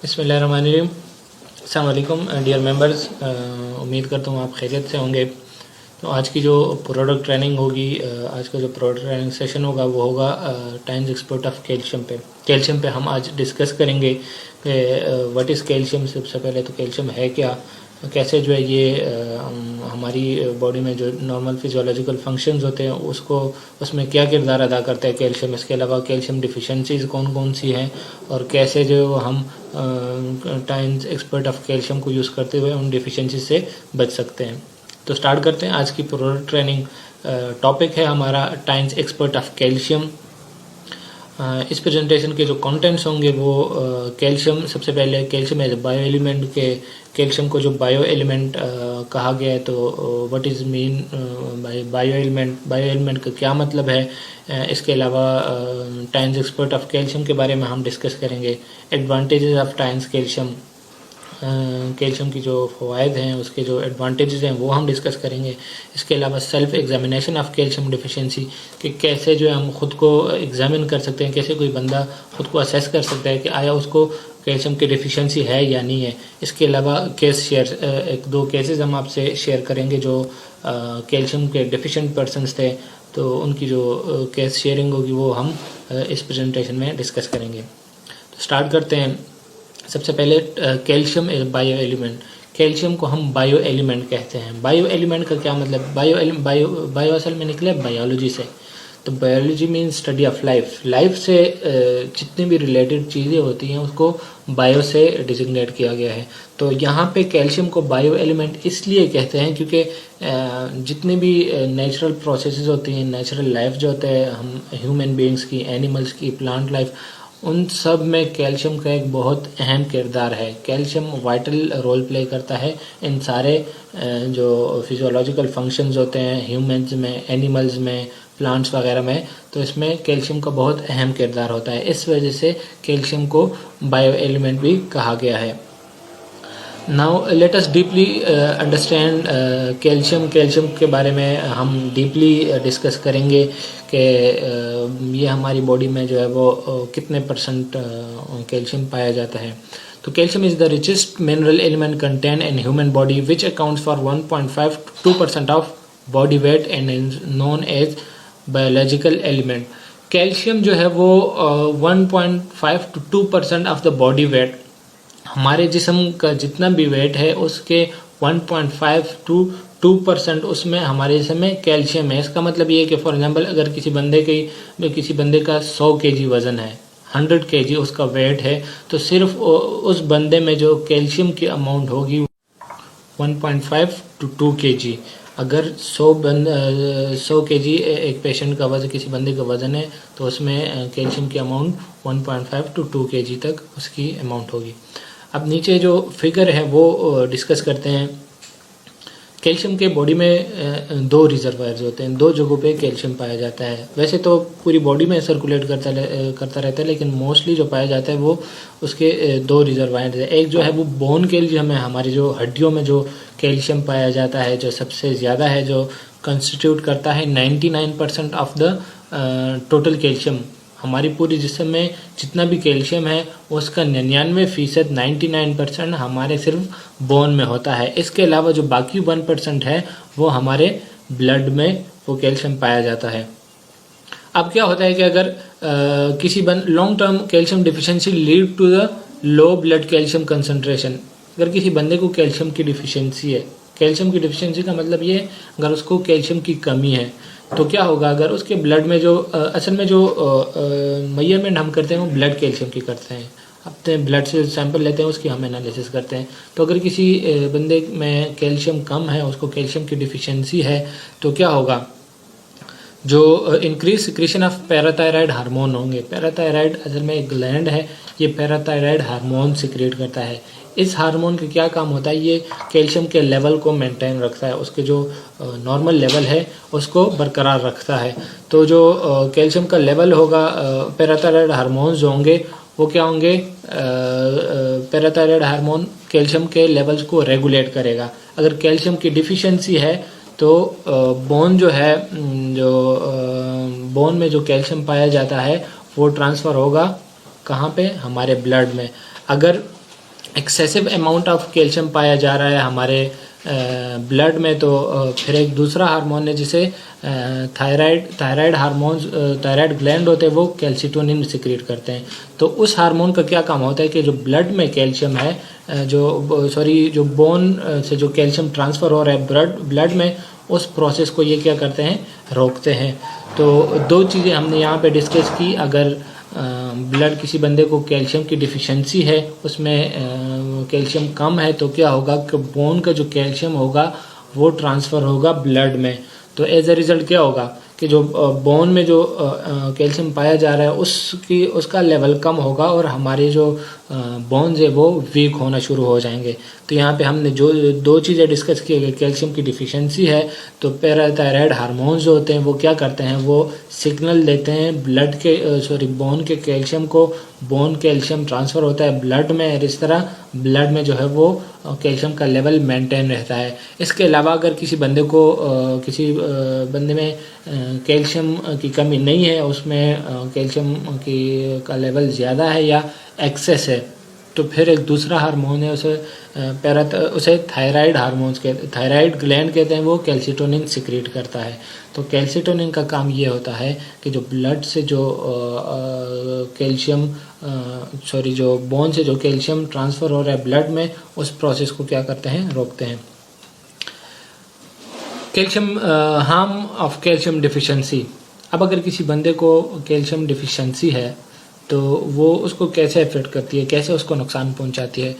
बिस्मिल्लाहिर्रहमानिर्रहीम। अस्सलाम वालेकुम डियर मेंबर्स, उम्मीद करता हूँ आप खैरियत से होंगे। तो आज की जो प्रोडक्ट ट्रेनिंग होगी, आज का जो प्रोडक्ट ट्रेनिंग सेशन होगा वो होगा टाइम्स एक्सपोर्ट ऑफ कैल्शियम पे। कैल्शियम पे हम आज डिस्कस करेंगे कि व्हाट इज़ कैल्शियम। सबसे पहले तो कैल्शियम है क्या, कैसे जो है ये हमारी बॉडी में जो नॉर्मल फिजियोलॉजिकल फंक्शंस होते हैं उसको उसमें क्या किरदार अदा करता है कैल्शियम। इसके अलावा कैल्शियम डिफिशेंसीज कौन कौन सी हैं और कैसे जो हम टाइम्स एक्सपर्ट ऑफ कैल्शियम को यूज़ करते हुए उन डिफिशेंसी से बच सकते हैं। तो स्टार्ट करते हैं आज की प्रोडक्ट ट्रेनिंग। टॉपिक है हमारा टाइम्स एक्सपर्ट ऑफ कैल्शियम। इस प्रेजेंटेशन के जो कंटेंट्स होंगे वो कैल्शियम, सबसे पहले कैल्शियम एज बायो एलिमेंट के कैल्शियम को जो बायो एलिमेंट कहा गया है, तो what is mean bio element का क्या मतलब है। इसके अलावा टाइम्स एक्सपर्ट ऑफ कैल्शियम के बारे में हम डिस्कस करेंगे। Advantages of times calcium, calcium की जो फ़वाइद हैं उसके जो एडवांटेजेस हैं वो हम डिस्कस करेंगे। इसके अलावा self examination of calcium deficiency, कि कैसे जो है हम खुद को एग्जामिन कर सकते हैं, कैसे कोई बंदा खुद को असेस कर सकता है कि आया उसको कैल्शियम की डिफिशिएंसी है या नहीं है। इसके अलावा केस शेयर, एक दो केसेस हम आपसे शेयर करेंगे जो कैल्शियम के डिफिशिएंट पर्सनस थे, तो उनकी जो केस शेयरिंग होगी वो हम इस प्रेजेंटेशन में डिस्कस करेंगे। तो स्टार्ट करते हैं। सबसे पहले calcium is bio element. Calcium को हम बायो एलिमेंट कहते हैं। बायो एलिमेंट का क्या मतलब, बायो असल में निकले बायोलॉजी से। तो biology mean study of life. Life से जितनी भी रिलेटेड चीज़ें होती हैं उसको बायो से डिजिग्नेट किया गया है। तो यहाँ पे कैल्शियम को बायो एलिमेंट इसलिए कहते हैं क्योंकि जितनी भी नेचुरल प्रोसेसेस होती हैं, नेचुरल लाइफ जो होता है, हम ह्यूमन बीइंग्स की, एनिमल्स की, प्लांट लाइफ, उन सब में कैल्शियम का एक बहुत अहम किरदार है। कैल्शियम वाइटल रोल प्ले करता है इन सारे जो फिजियोलॉजिकल फंक्शंस होते हैं ह्यूमंस में, एनिमल्स में, प्लांट्स वगैरह में। तो इसमें कैल्शियम का बहुत अहम किरदार होता है। इस वजह से कैल्शियम को बायो एलिमेंट भी कहा गया है। Now let us deeply understand calcium. Calcium के बारे में हम डीपली डिस्कस करेंगे कि ये हमारी बॉडी में जो है वो कितने परसेंट कैल्शियम पाया जाता है। तो calcium is the richest mineral element content in human body which accounts for 1.5 to 2% of body weight and is known as biological element. Calcium जो है वो 1.5 to 2% of the body weight, हमारे जिस्म का जितना भी वेट है उसके 1.5 to 2% उसमें हमारे जिस्म में कैल्शियम है। इसका मतलब ये है कि फॉर एग्जांपल अगर किसी बंदे का 100 kg वज़न है, 100 kg उसका वेट है, तो सिर्फ उस बंदे में जो कैल्शियम की अमाउंट होगी 1.5 to 2 kg। अगर 100 kg एक पेशेंट का वज़न, किसी बंदे का वज़न है, तो उसमें कैल्शियम की अमाउंट 1.5 to 2 kg तक उसकी अमाउंट होगी। अब नीचे जो फिगर है वो डिस्कस करते हैं। कैल्शियम के बॉडी में दो रिजर्वायर्स होते हैं, दो जगहों पे कैल्शियम पाया जाता है। वैसे तो पूरी बॉडी में सर्कुलेट करता रहता है, लेकिन मोस्टली जो पाया जाता है वो उसके दो रिजर्वायर्स है। एक जो है वो बोन कैल्शियम है, हमारी जो हड्डियों में जो कैल्शियम पाया जाता है, जो सबसे ज़्यादा है, जो कंस्टिट्यूट करता है 99% ऑफ द टोटल कैल्शियम। हमारी पूरी जिस्म में जितना भी कैल्शियम है उसका 99% 99% हमारे सिर्फ बोन में होता है। इसके अलावा जो बाकी 1% है वो हमारे ब्लड में वो कैल्शियम पाया जाता है। अब क्या होता है कि अगर किसी long term calcium deficiency lead to the low blood calcium concentration. अगर किसी बंदे को कैल्शियम की डिफिशिएंसी है, कैल्शियम की डिफिशिएंसी का मतलब ये अगर उसको कैल्शियम की कमी है, तो क्या होगा, अगर उसके ब्लड में जो असल में जो मेजरमेंट हम करते हैं वो ब्लड कैल्शियम की करते हैं। अपने ब्लड से सैंपल लेते हैं, उसकी हम एनालिसिस करते हैं। तो अगर किसी बंदे में कैल्शियम कम है, उसको कैल्शियम की डिफिशिएंसी है, तो क्या होगा, जो increase secretion of parathyroid hormone होंगे। पैराथायराइड असल में एक ग्लैंड है, ये पैराथायराइड हार्मोन सिक्रेट करता है। इस हार्मोन का क्या काम होता है, ये कैल्शियम के लेवल को मेंटेन रखता है, उसके जो नॉर्मल लेवल है उसको बरकरार रखता है। तो जो कैल्शियम का लेवल होगा, पैराथायराइड हार्मोन्स जो होंगे वो क्या होंगे, पैराथायराइड हार्मोन कैल्शियम के लेवल्स को रेगुलेट करेगा। अगर कैल्शियम की डिफिशिएंसी है तो बोन जो है, जो बोन में जो कैल्शियम पाया जाता है वो ट्रांसफ़र होगा कहाँ पे, हमारे ब्लड में। अगर एक्सेसिव अमाउंट ऑफ कैल्शियम पाया जा रहा है हमारे ब्लड में, तो फिर एक दूसरा हार्मोन है जिसे थायराइड हार्मोन्स, थायराइड ग्लैंड होते हैं वो कैल्सिटोनिन सिक्रीट करते हैं। तो उस हार्मोन का क्या काम होता है कि जो ब्लड में कैल्शियम है, जो बोन से जो कैल्शियम ट्रांसफ़र हो रहा है ब्लड में, उस प्रोसेस को ये क्या करते हैं, रोकते हैं। तो दो चीज़ें हमने यहाँ पे डिस्कस की। अगर ब्लड किसी बंदे को कैल्शियम की डिफिशिएंसी है, उसमें कैल्शियम कम है, तो क्या होगा कि बोन का जो कैल्शियम होगा वो ट्रांसफ़र होगा ब्लड में। तो एज अ रिज़ल्ट क्या होगा कि जो बोन में जो कैल्शियम पाया जा रहा है उसका लेवल कम होगा और हमारे जो बोन्स है वो वीक होना शुरू हो जाएंगे। तो यहाँ पे हमने जो दो चीज़ें डिस्कस की, अगर कैल्शियम की डिफिशिएंसी है तो पैराथायराइड हार्मोन्स जो होते हैं वो क्या करते हैं, वो सिग्नल देते हैं बोन के कैल्शियम को, बोन कैल्शियम ट्रांसफ़र होता है ब्लड में, और इस तरह ब्लड में जो है वो कैल्शियम का लेवल मेंटेन रहता है। इसके अलावा अगर किसी बंदे में कैल्शियम की कमी नहीं है, उसमें कैल्शियम का लेवल ज़्यादा है या एक्सेस है, तो फिर एक दूसरा हार्मोन है, उसे थायराइड ग्लैंड कहते हैं, वो कैल्सिटोनिन सिक्रीट करता है। तो कैल्सिटोनिन का काम ये होता है कि जो ब्लड से जो जो बोन से जो कैल्शियम ट्रांसफ़र हो रहा है ब्लड में, उस प्रोसेस को क्या करते हैं, रोकते हैं। Calcium, harm of calcium deficiency. अब अगर किसी बंदे को कैल्शियम डिफिशिएंसी है तो वो उसको कैसे अफेक्ट करती है, कैसे उसको नुकसान पहुंचाती है।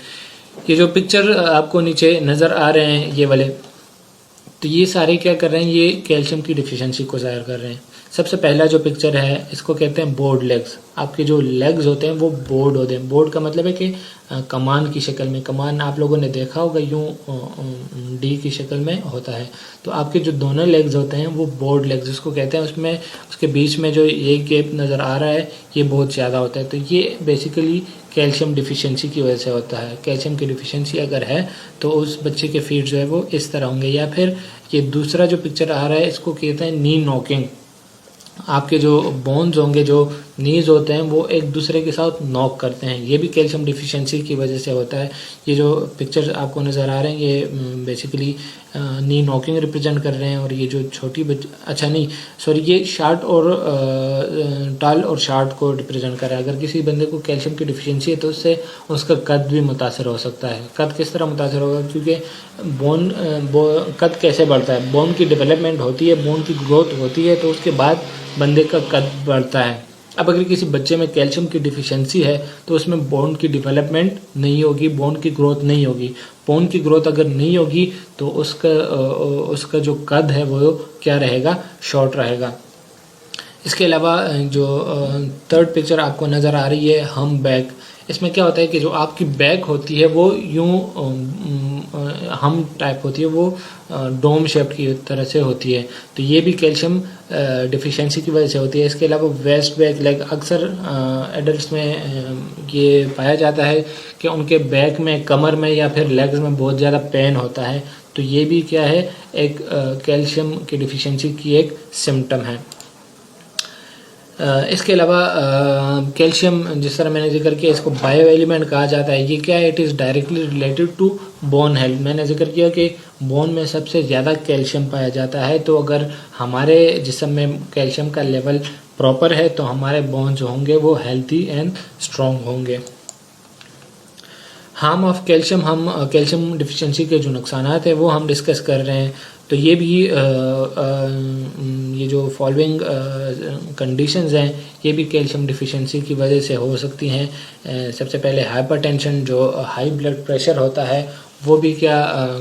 ये जो पिक्चर आपको नीचे नज़र आ रहे हैं ये वाले, तो ये सारे क्या कर रहे हैं, ये कैल्शियम की डिफिशिएंसी को ज़ाहिर कर रहे हैं। सबसे पहला जो पिक्चर है इसको कहते हैं बोर्ड लेग्स। आपके जो लेग्स होते हैं वो बोर्ड होते हैं। बोर्ड का मतलब है कि कमान की शक्ल में, कमान आप लोगों ने देखा होगा यूं डी की शक्ल में होता है। तो आपके जो दोनों लेग्स होते हैं वो बोर्ड लेग्स उसको कहते हैं। उसमें उसके बीच में जो ये गैप नज़र आ रहा है ये बहुत ज़्यादा होता है। तो ये बेसिकली कैल्शियम डिफिशिएंसी की वजह से होता है। कैल्शियम की डिफिशिएंसी अगर है तो उस बच्चे के फीट जो है वो इस तरह होंगे। या फिर ये दूसरा जो पिक्चर आ रहा है इसको कहते हैं नी नॉकिंग। आपके जो बोन्स होंगे, जो नीज होते हैं, वो एक दूसरे के साथ नॉक करते हैं। ये भी कैल्शियम डिफिशिएंसी की वजह से होता है। ये जो पिक्चर आपको नज़र आ रहे हैं ये बेसिकली नी नॉकिंग रिप्रेजेंट कर रहे हैं। और ये जो ये शार्ट और टाल और शार्ट को रिप्रेजेंट कर रहा है। अगर किसी बंदे को कैल्शियम की डिफिशिएंसी है तो उससे उसका कद भी मुतासर हो सकता है। कद किस तरह मुतासर होगा, क्योंकि कद कैसे बढ़ता है, बोन की डेवलपमेंट होती है, बोन की ग्रोथ होती है, तो उसके बाद बंदे का कद बढ़ता है। अब अगर किसी बच्चे में कैल्शियम की डिफिशिएंसी है तो उसमें बोन की डेवलपमेंट नहीं होगी, बोन की ग्रोथ नहीं होगी। बोन की ग्रोथ अगर नहीं होगी तो उसका जो कद है वो क्या रहेगा, शॉर्ट रहेगा। इसके अलावा जो थर्ड पिक्चर आपको नज़र आ रही है हम बैक, इसमें क्या होता है कि जो आपकी बैक होती है वो यूं हम टाइप होती है, वो डोम शेप की तरह से होती है। तो ये भी कैल्शियम डिफिशिएंसी की वजह से होती है। इसके अलावा वेस्ट बैक लेग, अक्सर एडल्ट्स में ये पाया जाता है कि उनके बैक में, कमर में या फिर लेग्स में बहुत ज़्यादा पेन होता है। तो ये भी क्या है, एक कैल्शियम की डिफिशिएंसी की एक सिम्टम है। इसके अलावा कैल्शियम, जिस तरह मैंने जिक्र किया, इसको बायो एलिमेंट कहा जाता है। ये क्या है, it is directly related to bone health. मैंने जिक्र किया कि बोन में सबसे ज़्यादा कैल्शियम पाया जाता है। तो अगर हमारे जिस्म में कैल्शियम का लेवल प्रॉपर है तो हमारे बोन जो होंगे वो हेल्थी एंड स्ट्रॉन्ग होंगे। हार्म ऑफ कैल्शियम, हम कैल्शियम डिफिशिएंसी के जो नुकसान हैं वो हम डिस्कस कर रहे हैं। तो ये भी ये जो फॉलोइंग कंडीशंस हैं ये भी कैल्शियम डिफिशिएंसी की वजह से हो सकती हैं। सबसे पहले हाइपरटेंशन, जो हाई ब्लड प्रेशर होता है, वो भी क्या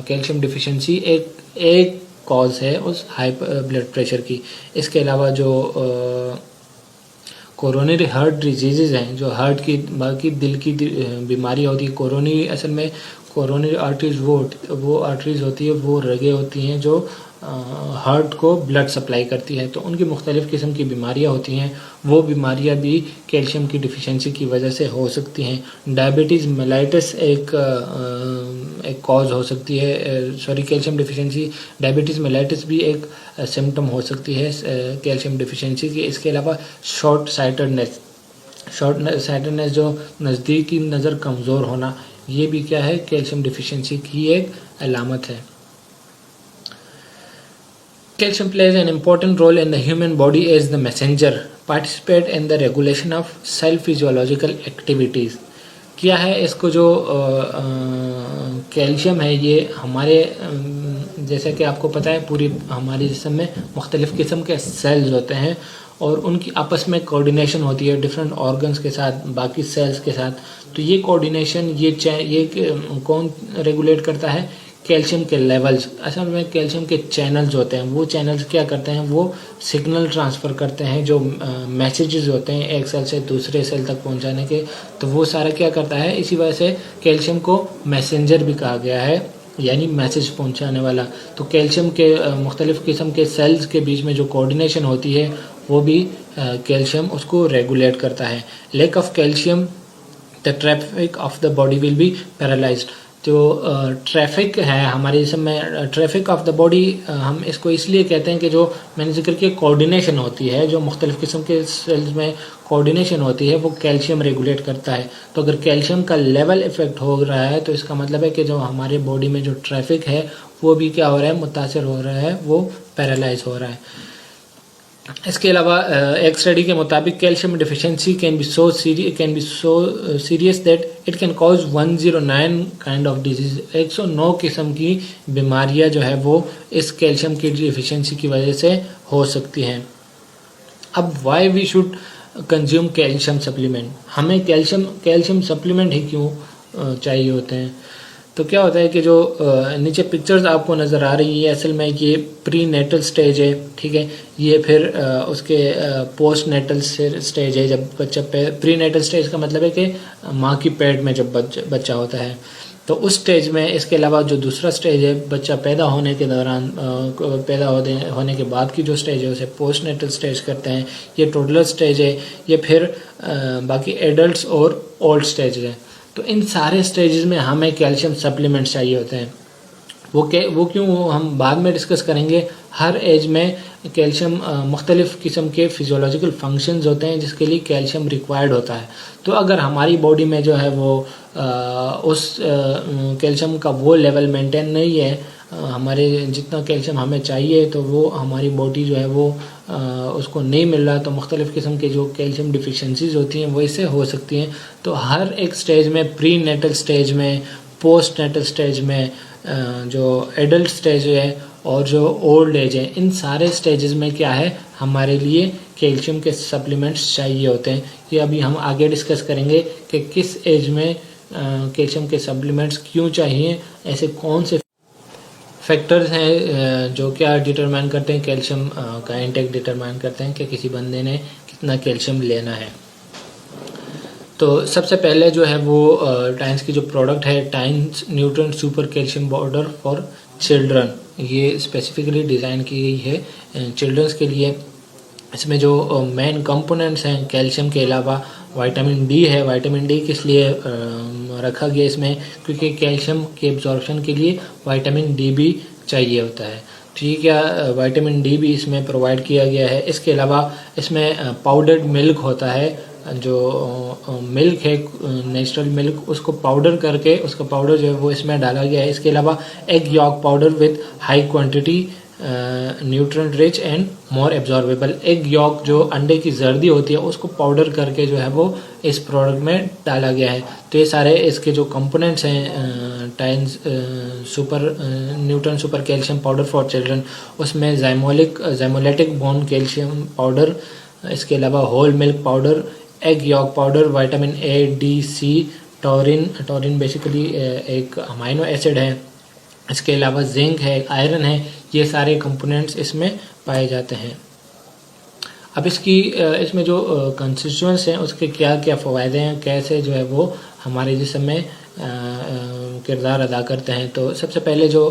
कैल्शियम डिफिशिएंसी एक कॉज है उस हाई ब्लड प्रेशर की। इसके अलावा जो कोरोनरी हार्ट डिजीज़ हैं, जो हार्ट की, बाकी दिल की बीमारी होती है। कोरोनरी, असल में कोरोनरी आर्टरीज वो आर्टरीज होती है, वो रगें होती हैं जो हार्ट को ब्लड सप्लाई करती है। तो उनकी मुख्तलिफ़ किस्म की बीमारियां होती हैं, वो बीमारियां भी कैल्शियम की डिफिशिएंसी की वजह से हो सकती हैं। डायबिटीज़ मेलाइटिस एक कॉज हो सकती है, कैल्शियम डिफिशिएंसी, डायबिटीज़ मेलाइटिस भी एक सिम्टम हो सकती है कैल्शियम डिफिशिएंसी की। इसके अलावा शॉर्ट साइटेडनेस, जो नज़दीक की नज़र कमज़ोर होना, ये भी क्या है, कैल्शियम डिफिशिएंसी की एक अलामत है। Calcium plays an important role in the human body as the messenger, participate in the regulation of cell physiological activities। क्या है इसको, जो कैल्शियम है ये हमारे जैसे कि आपको पता है पूरी हमारे जिस्म में मुख्तलिफ़ किस्म के सेल्स होते हैं और उनकी आपस में कोऑर्डिनेशन होती है डिफरेंट ऑर्गन्स के साथ, बाकी सेल्स के साथ। तो ये कोऑर्डिनेशन ये कौन रेगुलेट करता है, कैल्शियम के लेवल्स। असल में कैल्शियम के चैनल्स होते हैं, वो चैनल्स क्या करते हैं, वो सिग्नल ट्रांसफ़र करते हैं, जो मैसेजेस होते हैं एक सेल से दूसरे सेल तक पहुंचाने के। तो वो सारा क्या करता है, इसी वजह से कैल्शियम को मैसेंजर भी कहा गया है, यानी मैसेज पहुंचाने वाला। तो कैल्शियम के मुख्तलिफ़ किस्म के सेल्स के बीच में जो कोऑर्डिनेशन होती है वो भी कैल्शियम उसको रेगुलेट करता है। Lack of calcium the traffic of the body will be paralysed. जो ट्रैफिक है हमारे जिस्म में, ट्रैफिक ऑफ द बॉडी हम इसको इसलिए कहते हैं कि जो मैंने जिक्र किया कोऑर्डिनेशन होती है, जो मुख्तलिफ़ किस्म के सेल्स में कोऑर्डिनेशन होती है, वो कैल्शियम रेगुलेट करता है। तो अगर कैल्शियम का लेवल इफेक्ट हो रहा है तो इसका मतलब है कि जो हमारे बॉडी में जो ट्रैफिक है वो भी क्या हो रहा है, मुतासर हो रहा है, वो पैरालाइज हो रहा है। इसके अलावा एक स्टडी के मुताबिक calcium deficiency can be so serious that it can cause 109 kind of disease. 109 किस्म की बीमारियां जो है वो इस कैल्शियम की डिफिशिएंसी की वजह से हो सकती हैं। अब why we should consume calcium supplement, हमें कैल्शियम सप्लीमेंट ही क्यों चाहिए होते हैं। तो क्या होता है कि जो नीचे पिक्चर्स आपको नज़र आ रही है, असल में ये प्री नेटल स्टेज है, ठीक है। ये फिर उसके पोस्ट नेटल स्टेज है, जब बच्चा प्री नेटल स्टेज का मतलब है कि माँ की पेट में जब बच्चा होता है, तो उस स्टेज में। इसके अलावा जो दूसरा स्टेज है बच्चा पैदा होने के दौरान, पैदा होने के बाद की जो स्टेज है उसे पोस्ट नेटल स्टेज करते हैं। ये टोडलर स्टेज है, ये फिर बाकी एडल्ट और ओल्ड स्टेज है। तो इन सारे स्टेजेस में हमें कैल्शियम सप्लीमेंट्स चाहिए होते हैं। वो क्यों, हम बाद में डिस्कस करेंगे। हर एज में कैल्शियम मुख्तलिफ़ किस्म के फिजियोलॉजिकल फंक्शंस होते हैं जिसके लिए कैल्शियम रिक्वायर्ड होता है। तो अगर हमारी बॉडी में जो है वो उस कैल्शियम का वो लेवल मेंटेन नहीं है, हमारे जितना कैल्शियम हमें चाहिए, तो वो हमारी बॉडी जो है वो उसको नहीं मिल रहा, तो मुख्तलिफ़ किस्म के जो कैल्शियम डिफिशिएंसीज होती हैं वो इससे हो सकती हैं। तो हर एक स्टेज में, प्री नेटल स्टेज में, पोस्ट नेटल स्टेज में, जो एडल्ट स्टेज है और जो ओल्ड एज है, इन सारे स्टेजेस में क्या है, हमारे लिए कैल्शियम के सप्लीमेंट्स चाहिए होते हैं। ये अभी हम आगे डिस्कस करेंगे कि किस एज में कैल्शियम के सप्लीमेंट्स क्यों चाहिए, ऐसे कौन से फैक्टर्स हैं जो क्या डिटरमाइन करते हैं, कैल्शियम का इंटेक डिटरमाइन करते हैं कि किसी बंदे ने कितना कैल्शियम लेना है। तो सबसे पहले जो है वो टाइन्स की जो प्रोडक्ट है, tines nutrient super calcium powder for children, ये स्पेसिफिकली डिज़ाइन की गई है चिल्ड्रंस के लिए। इसमें जो मेन कंपोनेंट्स हैं कैल्शियम के अलावा विटामिन डी है। विटामिन डी किस लिए रखा गया इसमें, क्योंकि कैल्शियम के एब्जॉर्प्शन के लिए विटामिन डी भी चाहिए होता है। तो ये क्या विटामिन डी भी इसमें प्रोवाइड किया गया है। इसके अलावा इसमें पाउडर्ड मिल्क होता है, जो मिल्क है नेचुरल मिल्क, उसको पाउडर करके उसका पाउडर जो है वो इसमें डाला गया है। इसके अलावा egg yolk powder with high quantity nutrient rich and more absorbable. Egg York जो अंडे की जर्दी होती है उसको पाउडर करके जो है वो इस प्रोडक्ट में डाला गया है। तो ये सारे इसके जो कंपोनेंट्स हैं Tiens super nutrient super calcium powder for children, उसमें ज़ाइमोलेटिक बोन कैल्शियम पाउडर, इसके अलावा whole milk powder, egg yolk powder, vitamin A, D, C, taurine basically एक अमाइनो एसिड है, इसके अलावा जिंक है, आयरन है, ये सारे कंपोनेंट्स इसमें पाए जाते हैं। अब इसमें जो कंस्टिट्यूएंट्स हैं उसके क्या क्या फ़वायदे हैं, कैसे जो है वो हमारे जिस्म में किरदार अदा करते हैं। तो सबसे पहले जो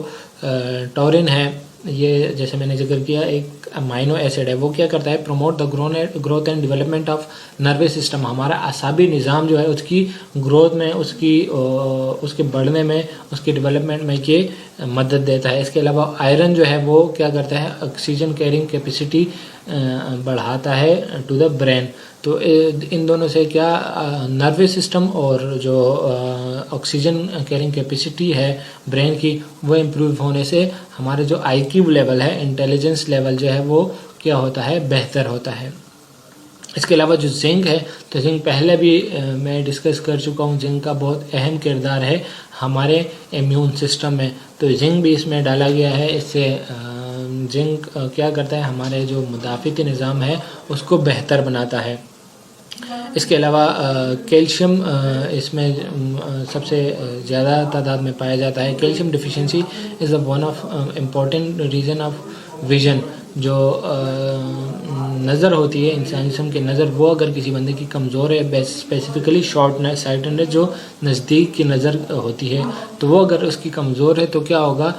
टॉरिन है, ये जैसे मैंने जिक्र किया एक अमाइनो एसिड है, वो क्या करता है, promote the growth and development of nervous system. हमारा असाबी निज़ाम जो है उसकी ग्रोथ में, उसके बढ़ने में, उसके डेवलपमेंट में ये मदद देता है। इसके अलावा आयरन जो है वो क्या करता है, ऑक्सीजन कैरिंग कैपेसिटी बढ़ाता है टू द ब्रेन। तो इन दोनों से क्या नर्वस सिस्टम और जो ऑक्सीजन कैरिंग कैपेसिटी है ब्रेन की, वो इम्प्रूव होने से हमारे जो आईक्यू लेवल है, इंटेलिजेंस लेवल जो है वो क्या होता है, बेहतर होता है। इसके अलावा जो जिंक है, तो जिंक पहले भी मैं डिस्कस कर चुका हूँ, जिंक का बहुत अहम किरदार है हमारे इम्यून सिस्टम में, तो जिंक भी इसमें डाला गया है। इससे जिंक क्या करता है, हमारे जो मुदाफ़ती निज़ाम है उसको बेहतर बनाता है। इसके अलावा कैल्शियम इसमें सबसे ज़्यादा तादाद में पाया जाता है। Calcium deficiency is one of important reason of vision. जो नज़र होती है इंसान जिस्म की नज़र, वो अगर किसी बंदे की कमज़ोर है, स्पेसिफिकली शॉर्ट साइटेडनेस जो नज़दीक की नज़र होती है, तो वो अगर उसकी कमज़ोर है तो क्या होगा,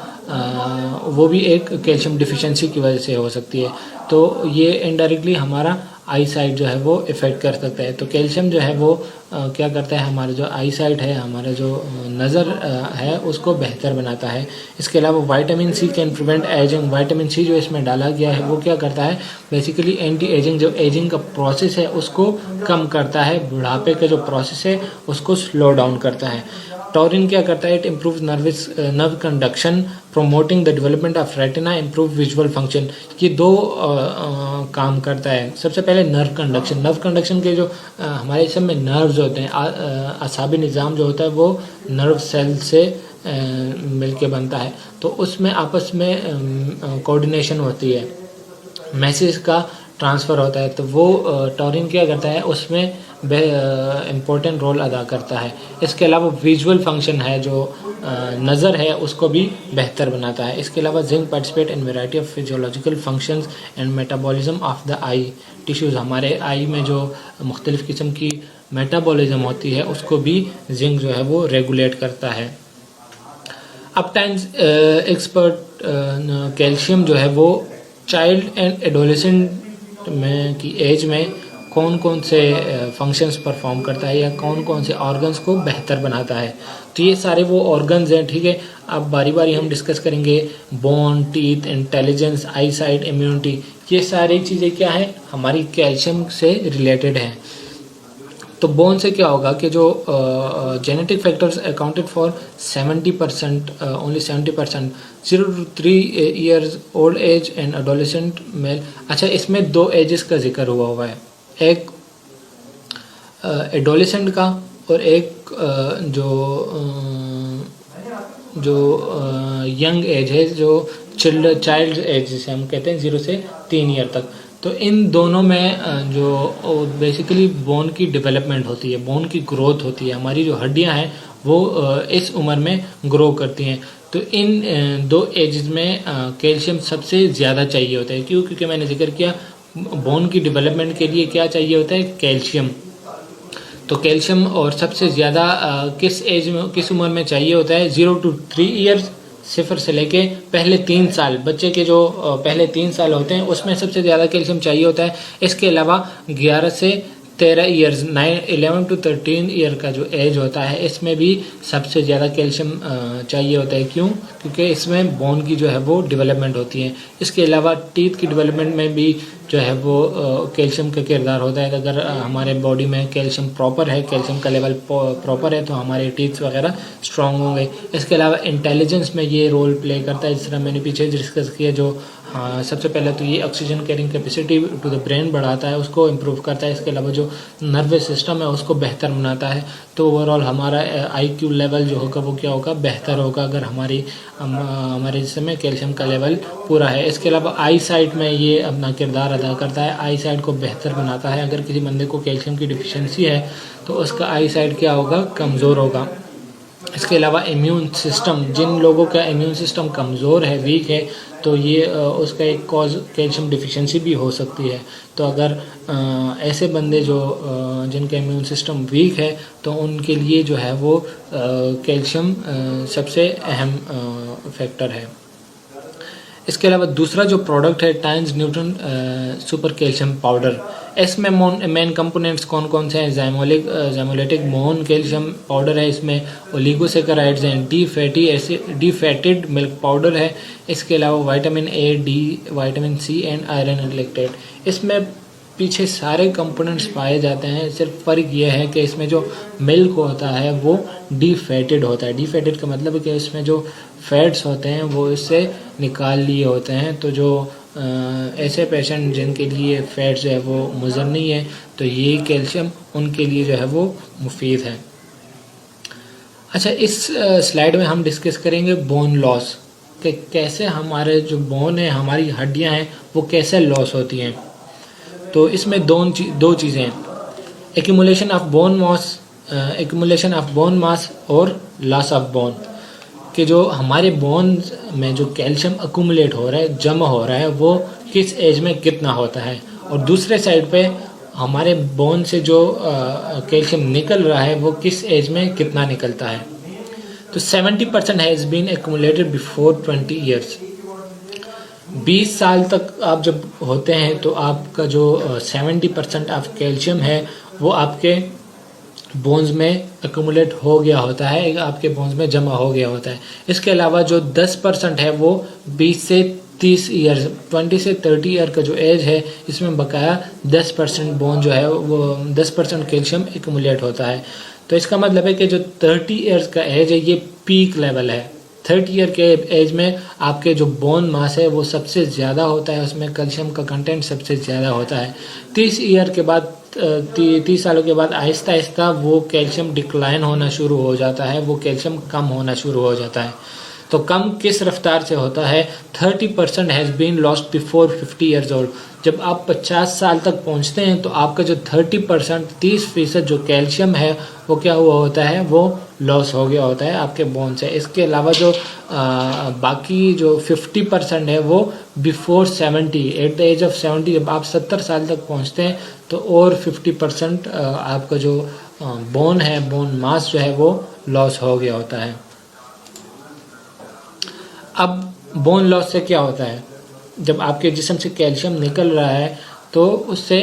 वो भी एक कैल्शियम डिफिशिएंसी की वजह से हो सकती है। तो ये इनडायरेक्टली हमारा आई साइट जो है वो इफ़ेक्ट कर सकता है। तो कैल्शियम जो है वो क्या करता है, हमारे जो आई साइट है, हमारा जो नज़र है उसको बेहतर बनाता है। इसके अलावा vitamin C can prevent ageing. Vitamin C जो इसमें डाला गया है वो क्या करता है, बेसिकली एंटी एजिंग, जो एजिंग का प्रोसेस है उसको कम करता है, बुढ़ापे का जो प्रोसेस है उसको स्लो डाउन करता है। टॉरिन क्या करता है, it improve nerve conduction, promoting the development of retina, improve visual function. ये दो काम करता है। सबसे पहले नर्व कंडक्शन के जो हमारे जिस्म में नर्व्स होते हैं, असाबी निज़ाम जो होता है वो नर्व सेल से मिलके बनता है, तो उसमें आपस में कोऑर्डिनेशन होती है, मैसेज का ट्रांसफ़र होता है। तो वो टॉरिन क्या करता है, उसमें इम्पोर्टेंट रोल अदा करता है। इसके अलावा विजुअल फंक्शन है, जो नज़र है उसको भी बेहतर बनाता है। इसके अलावा zinc participate in variety of physiological functions and metabolism of the I tissues. हमारे आई में जो मुख्तलिफ़ किस्म की मेटाबॉलिज्म होती है उसको भी जिंक जो है वो रेगुलेट करता है। अब टाइम्स एक्सपर्ट कैल्शियम जो है वो चाइल्ड एंड एडोलेसेंट में की एज में कौन कौन से फंक्शंस परफॉर्म करता है या कौन कौन से ऑर्गन्स को बेहतर बनाता है। तो ये सारे वो ऑर्गन्स हैं, ठीक है। अब बारी बारी हम डिस्कस करेंगे। बोन, टीथ, इंटेलिजेंस, आई साइट, इम्यूनिटी, ये सारी चीज़ें क्या है, हमारी कैल्शियम से रिलेटेड हैं। तो बोन से क्या होगा कि जो genetic factors accounted for 70%, only 70%, 0 to 3 years old age and adolescent male. अच्छा, इसमें दो एजेस का जिक्र हुआ है, एक एडोलेसेंट का और एक जो यंग एज है, जो चाइल्ड एज जिसे हम कहते हैं 0 से 3 ईयर तक। तो इन दोनों में जो बेसिकली बोन की डेवलपमेंट होती है, बोन की ग्रोथ होती है, हमारी जो हड्डियां हैं वो इस उम्र में ग्रो करती हैं। तो इन दो एज में कैल्शियम सबसे ज़्यादा चाहिए होता है। क्यों? क्योंकि मैंने जिक्र किया बोन की डेवलपमेंट के लिए क्या चाहिए होता है, कैल्शियम। तो कैल्शियम और सबसे ज़्यादा किस एज में, किस उम्र में चाहिए होता है, 0 to 3 ईयर्स, 0 से लेके पहले 3 साल, बच्चे के जो पहले 3 साल होते हैं उसमें सबसे ज़्यादा कैल्शियम चाहिए होता है। इसके अलावा 11 से 13 ईयर्स, 11 to 13 ईयर का जो एज होता है इसमें भी सबसे ज़्यादा कैल्शियम चाहिए होता है। क्यों? क्योंकि इसमें बोन की जो है वो डेवलपमेंट होती है। इसके अलावा टीथ की डेवलपमेंट में भी जो है वो कैल्शियम का किरदार होता है। अगर हमारे बॉडी में कैल्शियम प्रॉपर है, कैल्शियम का लेवल प्रॉपर है, तो हमारे टीथ वगैरह स्ट्रांग होंगे। इसके अलावा इंटेलिजेंस में ये रोल प्ले करता है, जिस तरह मैंने पीछे डिस्कस किया। जो सबसे पहले तो ये oxygen carrying capacity to the brain बढ़ाता है, उसको इम्प्रूव करता है। इसके अलावा जो नर्वस सिस्टम है उसको बेहतर बनाता है। तो ओवरऑल हमारा IQ लेवल जो होगा वो क्या होगा, बेहतर होगा, अगर हमारे जिस्म में कैल्शियम का लेवल पूरा है। इसके अलावा आई साइट में ये अपना किरदार अदा करता है, आई साइट को बेहतर बनाता है। अगर किसी बंदे को कैल्शियम की डिफिशिएंसी है तो उसका आई साइट क्या होगा, कमज़ोर होगा। इसके अलावा इम्यून सिस्टम, जिन लोगों का इम्यून सिस्टम कमज़ोर है, वीक है, तो ये उसका एक कॉज कैल्शियम डिफिशिएंसी भी हो सकती है। तो अगर ऐसे बंदे जो जिनका इम्यून सिस्टम वीक है तो उनके लिए जो है वो कैल्शियम सबसे अहम फैक्टर है। इसके अलावा दूसरा जो प्रोडक्ट है Times nutrient super calcium powder, इसमें मेन कंपोनेंट्स कौन कौन से हैं? ज़ाइमोलिटिक मोन कैल्शियम पाउडर है, इसमें ओलिगोसेकेराइड्स हैं, डी फैटेड मिल्क पाउडर है, इसके अलावा vitamin A, D, vitamin C and iron electret. इसमें पीछे सारे कंपोनेंट्स पाए जाते हैं, सिर्फ फ़र्क ये है कि इसमें जो मिल्क होता है वो डी फैटेड होता है। डी फैटेड का मतलब है कि इसमें जो फैट्स होते हैं वो इससे निकाल लिए होते हैं। तो जो ऐसे पेशेंट जिनके लिए फैट्स जो है वो मुज़र नहीं है, तो ये कैल्शियम उनके लिए जो है वो मुफीद है। अच्छा, इस स्लाइड में हम डिस्कस करेंगे बोन लॉस, कि कैसे हमारे जो बोन है, हमारी हड्डियां हैं, वो कैसे लॉस होती हैं। तो इसमें दो चीज़ें हैं, एक्यूमुलेशन ऑफ बोन मास और लॉस ऑफ बोन, कि जो हमारे बोन्स में जो कैल्शियम अक्यूमुलेट हो रहा है, जमा हो रहा है, वो किस एज में कितना होता है, और दूसरे साइड पे हमारे बोन से जो कैल्शियम निकल रहा है वो किस एज में कितना निकलता है। तो 70% has been accumulated before 20 years. 20 साल तक आप जब होते हैं तो आपका जो 70% ऑफ कैल्शियम है वो आपके बोन्स में एक्यूमुलेट हो गया होता है, आपके बोन्स में जमा हो गया होता है। इसके अलावा जो 10% है वो 20 से 30 ईयर्स, 20 से 30 ईयर का जो एज है, इसमें बकाया 10% बोन जो है वो 10% कैल्शियम एक्यूमुलेट होता है। तो इसका मतलब है कि जो 30 ईयर्स का एज है ये पीक लेवल है। 30 ईयर के एज में आपके जो बोन मास है वो सबसे ज़्यादा होता है, उसमें कैल्शियम का कंटेंट सबसे ज़्यादा होता है। 30 ईयर के बाद 30 सालों के बाद आहिस्ता आहिस्ता वो कैल्शियम डिक्लाइन होना शुरू हो जाता है, वो कैल्शियम कम होना शुरू हो जाता है। तो कम किस रफ्तार से होता है? 30% has been lost before 50 years old. जब आप 50 साल तक पहुंचते हैं तो आपका जो 30% जो कैल्शियम है वो क्या हुआ होता है, वो लॉस हो गया होता है आपके बोन से। इसके अलावा जो बाकी जो 50% है वो before 70, at the age of 70, जब आप 70 साल तक पहुंचते हैं तो और 50% आपका जो बोन है, बोन मास जो है वो लॉस हो गया होता है। अब बोन लॉस से क्या होता है? जब आपके जिस्म से कैल्शियम निकल रहा है तो उससे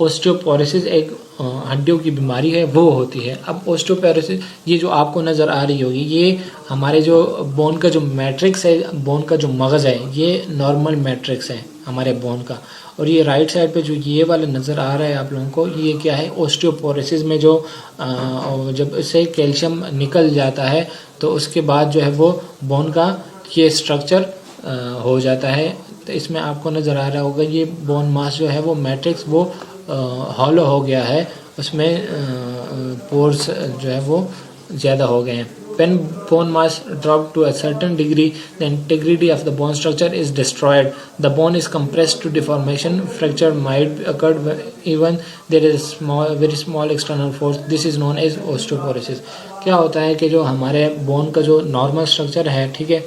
ओस्टियोपोरोसिस एक हड्डियों की बीमारी है वो होती है। अब ओस्टियोपोरोसिस ये जो आपको नज़र आ रही होगी, ये हमारे जो बोन का जो मैट्रिक्स है, बोन का जो मगज़ है, ये नॉर्मल मैट्रिक्स है हमारे बोन का। और ये राइट साइड पे जो ये वाला नज़र आ रहा है आप लोगों को, ये क्या है? ओस्टियोपोरोसिस में जो जब इससे कैल्शियम निकल जाता है तो उसके बाद जो है वो बोन का ये स्ट्रक्चर हो जाता है। तो इसमें आपको नज़र आ रहा होगा ये बोन मास जो है वो मैट्रिक्स वो हॉलो हो गया है, उसमें पोर्स जो है वो ज़्यादा हो गए हैं। When bone mass drop to a certain degree, the integrity of the bone structure is destroyed. The bone is compressed to deformation. Fracture might occur even there is very small external force. This is known as osteoporosis. क्या होता है कि जो हमारे bone का जो normal structure है, ठीक है,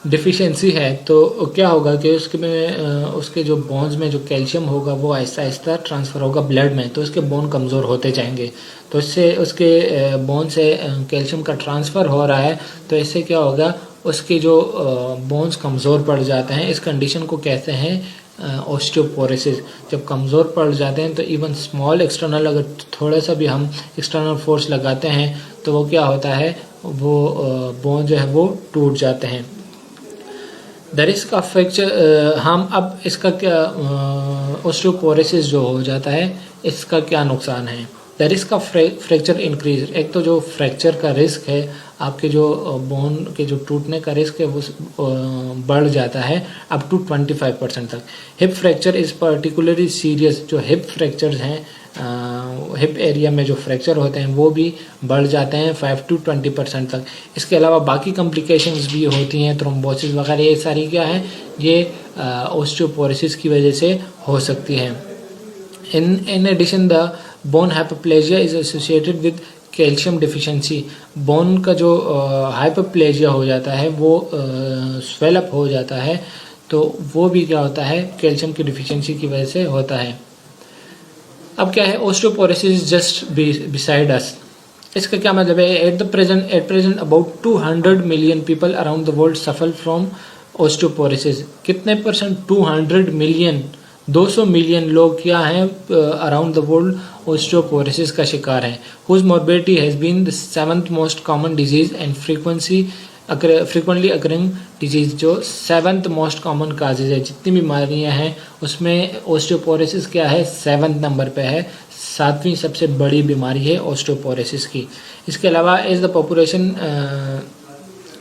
डिफिशिएंसी है, तो क्या होगा कि उसके जो बोन्स में जो कैल्शियम होगा वो आहिस्ता आहिस्ता ट्रांसफ़र होगा ब्लड में, तो उसके बोन कमज़ोर होते जाएंगे। तो इससे उसके बोन से कैल्शियम का ट्रांसफ़र हो रहा है, तो इससे क्या होगा, उसके जो बोन्स कमज़ोर पड़ जाते हैं। इस कंडीशन को कहते हैं ओस्टियोपोरोसिस। जब कमज़ोर पड़ जाते हैं तो इवन स्मॉल एक्सटर्नल, अगर थोड़ा सा भी हम एक्सटर्नल फोर्स लगाते हैं तो वो क्या होता है, वो बोन जो है वो टूट जाते हैं। द रिस्क ऑफ फ्रैक्चर, हम अब इसका क्या ओस्टियोपोरोसिस जो हो जाता है इसका क्या नुकसान है? The risk of fracture increase. एक तो जो फ्रैक्चर का रिस्क है, आपके जो बोन के जो टूटने का रिस्क है वो बढ़ जाता है अप टू 25% तक। Hip fracture is particularly serious. जो हिप फ्रैक्चर्स हैं, हिप एरिया में जो फ्रैक्चर होते हैं वो भी बढ़ जाते हैं 5 to 20% तक। इसके अलावा बाकी कॉम्प्लिकेशंस भी होती हैं, थ्रोम्बोसिस वगैरह, ये सारी क्या है, ये ओस्टियोपोरोसिस की वजह से हो सकती हैं। In addition the bone hypoplasia is associated with calcium deficiency. Bone का जो हाइपोप्लेजिया हो जाता है वो स्वेलअप हो जाता है, तो वो भी क्या होता है, कैल्शियम की डिफिशिएंसी की वजह से होता है। अब क्या है, ओस्टियोपोरोसिस जस्ट बिसाइड अस। इसका क्या मतलब है? At present about 200 million people around the world suffer from osteoporosis. कितने परसेंट? 200 मिलियन, 200 मिलियन लोग क्या हैं अराउंड द वर्ल्ड ऑस्टियोपोरोसिस का शिकार हैं। Whose morbidity has been the 7th most common disease and frequently occurring disease, जो 7th most common causes है। जितनी बीमारियां हैं उसमें ऑस्टियोपोरोसिस क्या है, 7th नंबर पे है, 7वीं सबसे बड़ी बीमारी है ऑस्टियोपोरोसिस की। इसके अलावा as the population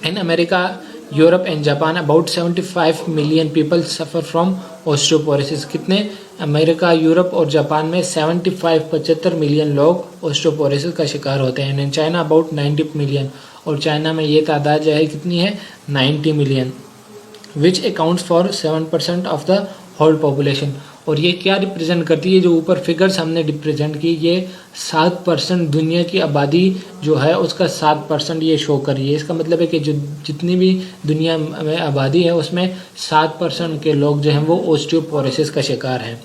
in America, Europe and Japan, about 75 million people suffer from osteoporosis. कितने? अमेरिका, यूरोप और जापान में 75 मिलियन लोग ऑस्टियोपोरोसिस का शिकार होते हैं। इन चाइना अबाउट 90 मिलियन, और चाइना में ये तादाद जो है कितनी है, 90 million, which accounts for 7% of the whole population. और ये क्या रिप्रेजेंट करती है, जो ऊपर फिगर्स हमने रिप्रेजेंट की, ये 7% दुनिया की आबादी जो है उसका 7% ये शो कर रही है। इसका मतलब है कि जो जितनी भी दुनिया में आबादी है उसमें 7% के लोग जो हैं वो ऑस्टियोपोरोसिस का शिकार हैं।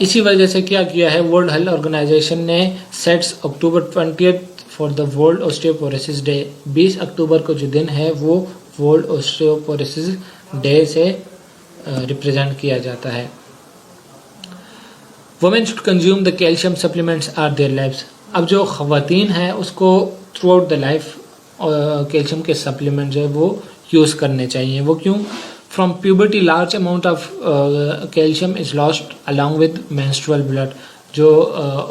इसी वजह से क्या किया है, वर्ल्ड हेल्थ ऑर्गेनाइजेशन ने sets October 20 for the World Osteoporosis Day. 20 October को जो दिन है वो वर्ल्ड ऑस्टियोपोरोसिस डे से रिप्रेजेंट किया जाता है। Women should consume the calcium supplements are their lifes. अब जो ख़वातीन है उसको throughout the life calcium के सप्लीमेंट जो है वो यूज़ करने चाहिए। वो क्यों? From puberty large amount of calcium is lost along with menstrual blood. जो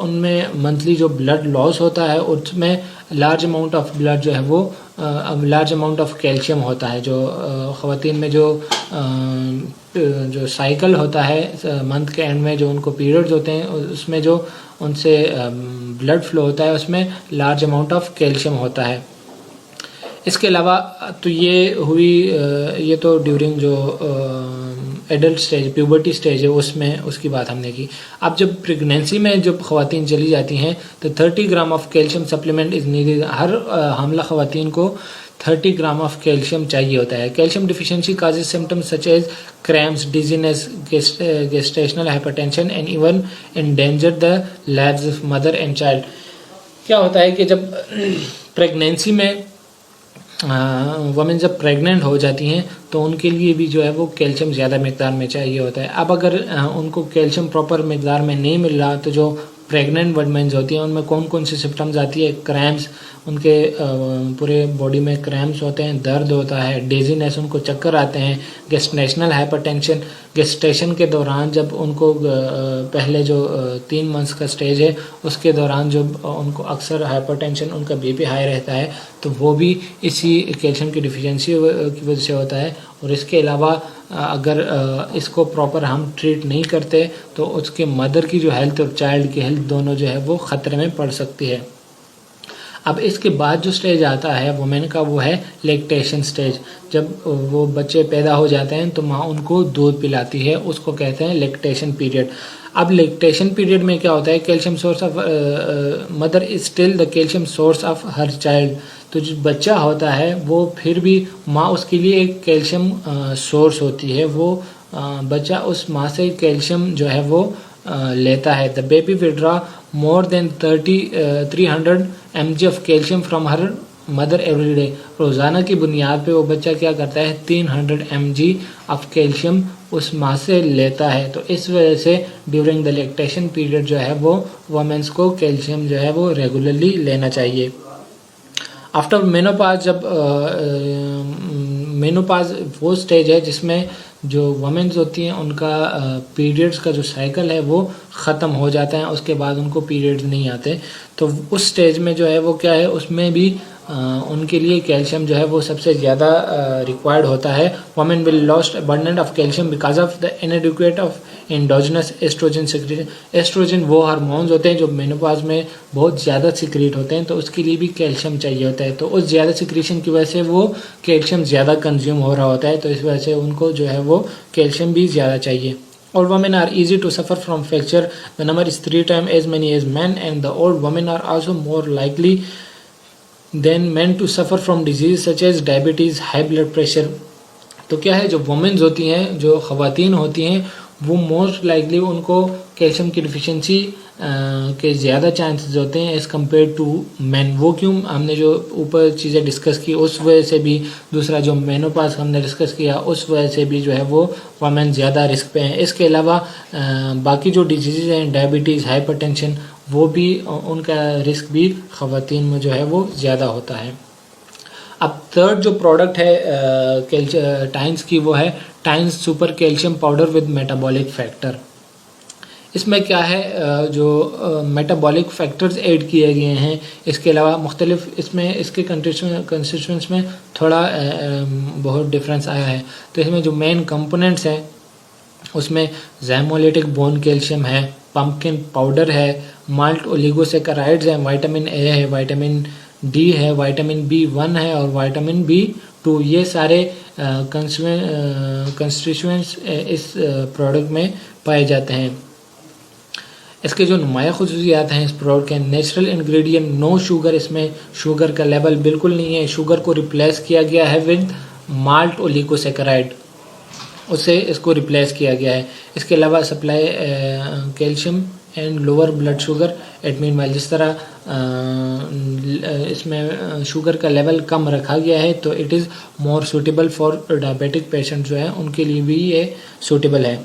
उनमें मंथली जो ब्लड लॉस होता है उसमें लार्ज अमाउंट ऑफ ब्लड जो है वो लार्ज अमाउंट ऑफ कैल्शियम होता है। जो ख़वातीन में जो साइकिल होता है मंथ के एंड में, जो उनको पीरियड्स होते हैं उसमें जो उनसे ब्लड फ्लो होता है उसमें लार्ज अमाउंट ऑफ कैल्शियम होता है। इसके अलावा तो ये हुई, ये तो ड्यूरिंग जो एडल्ट स्टेज, प्यूबर्टी स्टेज है उसमें उसकी बात हमने की। अब जब प्रेगनेंसी में जब ख़वातीन चली जाती हैं तो 30 gram of calcium supplement is needed. हर हामला ख़वातीन को 30 ग्राम ऑफ कैल्शियम चाहिए होता है। Calcium deficiency causes symptoms such as cramps, dizziness, gestational hypertension and even endanger the lives of mother and child. क्या होता है कि जब प्रेगनेंसी में वमेन जब प्रेग्नेंट हो जाती हैं तो उनके लिए भी जो है वो कैल्शियम ज़्यादा मकदार में चाहिए होता है। अब अगर उनको कैल्शियम प्रॉपर मकदार में नहीं मिल रहा तो जो प्रेग्नेंट वुमेन्स होती हैं उनमें कौन कौन सी सिम्टम्स आती है? क्रैम्प्स, उनके पूरे बॉडी में क्रैम्प्स होते हैं, दर्द होता है, डेजीनेस, उनको चक्कर आते हैं, गेस्टेशनल हाइपरटेंशन, गेस्टेशन के दौरान जब उनको पहले जो 3 मंथ्स का स्टेज है उसके दौरान जब उनको अक्सर हाइपरटेंशन, उनका बीपी हाई रहता है तो वो भी इसी कैल्शियम की डिफिशिएंसी की वजह से होता है। और इसके अलावा अगर इसको प्रॉपर हम ट्रीट नहीं करते तो उसके मदर की जो हेल्थ और चाइल्ड की हेल्थ दोनों जो है वो ख़तरे में पड़ सकती है। अब इसके बाद जो स्टेज आता है वुमेन का वो है लैक्टेशन स्टेज। जब वो बच्चे पैदा हो जाते हैं तो माँ उनको दूध पिलाती है, उसको कहते हैं लैक्टेशन पीरियड। अब लैक्टेशन पीरियड में क्या होता है, calcium source of mother is still the calcium source of her child. तो जो बच्चा होता है वो फिर भी माँ उसके लिए एक कैल्शियम सोर्स होती है, वो बच्चा उस माँ से कैल्शियम जो है वो लेता है। The baby withdraw more than 300 mg of calcium from her mother every day. रोज़ाना की बुनियाद पे वो बच्चा क्या करता है, 300 mg ऑफ कैल्शियम उस माँ से लेता है। तो इस वजह से ड्यूरिंग द लैक्टेशन पीरियड जो है वो वुमेन्स को कैल्शियम जो है वो रेगुलरली लेना चाहिए। आफ्टर मेनोपाज, जब मेनोपाज वो स्टेज है जिसमें जो वुमेन्स होती हैं उनका पीरियड्स का जो साइकिल है वो ख़त्म हो जाता है, उसके बाद उनको पीरियड्स नहीं आते। तो उस स्टेज में जो है वो क्या है, उसमें भी उनके लिए कैल्शियम जो है वो सबसे ज़्यादा रिक्वायर्ड होता है। Women will lost abundant of calcium because of the inadequate of endogenous oestrogen secretion. Oestrogen वो हार्मोन्स होते हैं जो मेनोपॉज में बहुत ज़्यादा सिक्रीट होते हैं, तो उसके लिए भी कैल्शियम चाहिए होता है। तो उस ज़्यादा सिक्रीशन की वजह से वो कैल्शियम ज़्यादा कंज्यूम हो रहा होता है, तो इस वजह से उनको जो है वो कैल्शियम भी ज़्यादा चाहिए। Old women are easy to suffer from fracture. The number is 3 times as many as men, and the old women are also more likely than men to suffer from disease such as diabetes, high blood pressure. तो क्या है, जो women's होती हैं, जो ख़वातीन होती हैं, वो मोस्ट लाइकली उनको कैल्शियम की डिफिशिएंसी के ज़्यादा चांसेस होते हैं एज़ कम्पेयर टू मैन। वो क्यों, हमने जो ऊपर चीज़ें डिस्कस की उस वजह से भी, दूसरा जो मेनोपॉज हमने डिस्कस किया उस वजह से भी जो है वो वमेन ज़्यादा रिस्क पे हैं। इसके अलावा बाकी जो डिजीज़ हैं, डायबिटीज़, हाइपरटेंशन, वो भी उनका रिस्क भी ख़वातीन में जो है वो ज़्यादा होता है। अब थर्ड जो प्रोडक्ट है टाइन्स की, वो है tines super calcium powder with metabolic factor. इसमें क्या है, जो मेटाबॉलिक फैक्टर्स ऐड किए गए हैं। इसके अलावा मुख्तलिफ इसमें इसके कंस्टिट्यूएंट्स में थोड़ा बहुत डिफरेंस आया है। तो इसमें जो मेन कंपोनेंट्स हैं उसमें ज़ैमोलिटिक बोन कैल्शियम है, पम्पकिन पाउडर है, माल्ट ओलिगोसेकेराइड्स हैं, विटामिन ए है, विटामिन डी है, विटामिन B1 है और विटामिन B2। ये सारे कंस्टिट्यूएंट्स इस प्रोडक्ट में पाए जाते हैं। इसके जो नुमाया खुसूसियात हैं इस प्रोडक्ट के, नेचुरल इंग्रेडिएंट, नो शुगर, इसमें शुगर का लेवल बिल्कुल नहीं है। शुगर को रिप्लेस किया गया है विद माल्ट ओलिगोसेकेराइड, उससे इसको रिप्लेस किया गया है। इसके अलावा supply calcium and lower blood sugar at meanwhile, जिस तरह इसमें शुगर का लेवल कम रखा गया है तो it is more suitable for diabetic patient जो है उनके लिए भी ये सूटेबल है।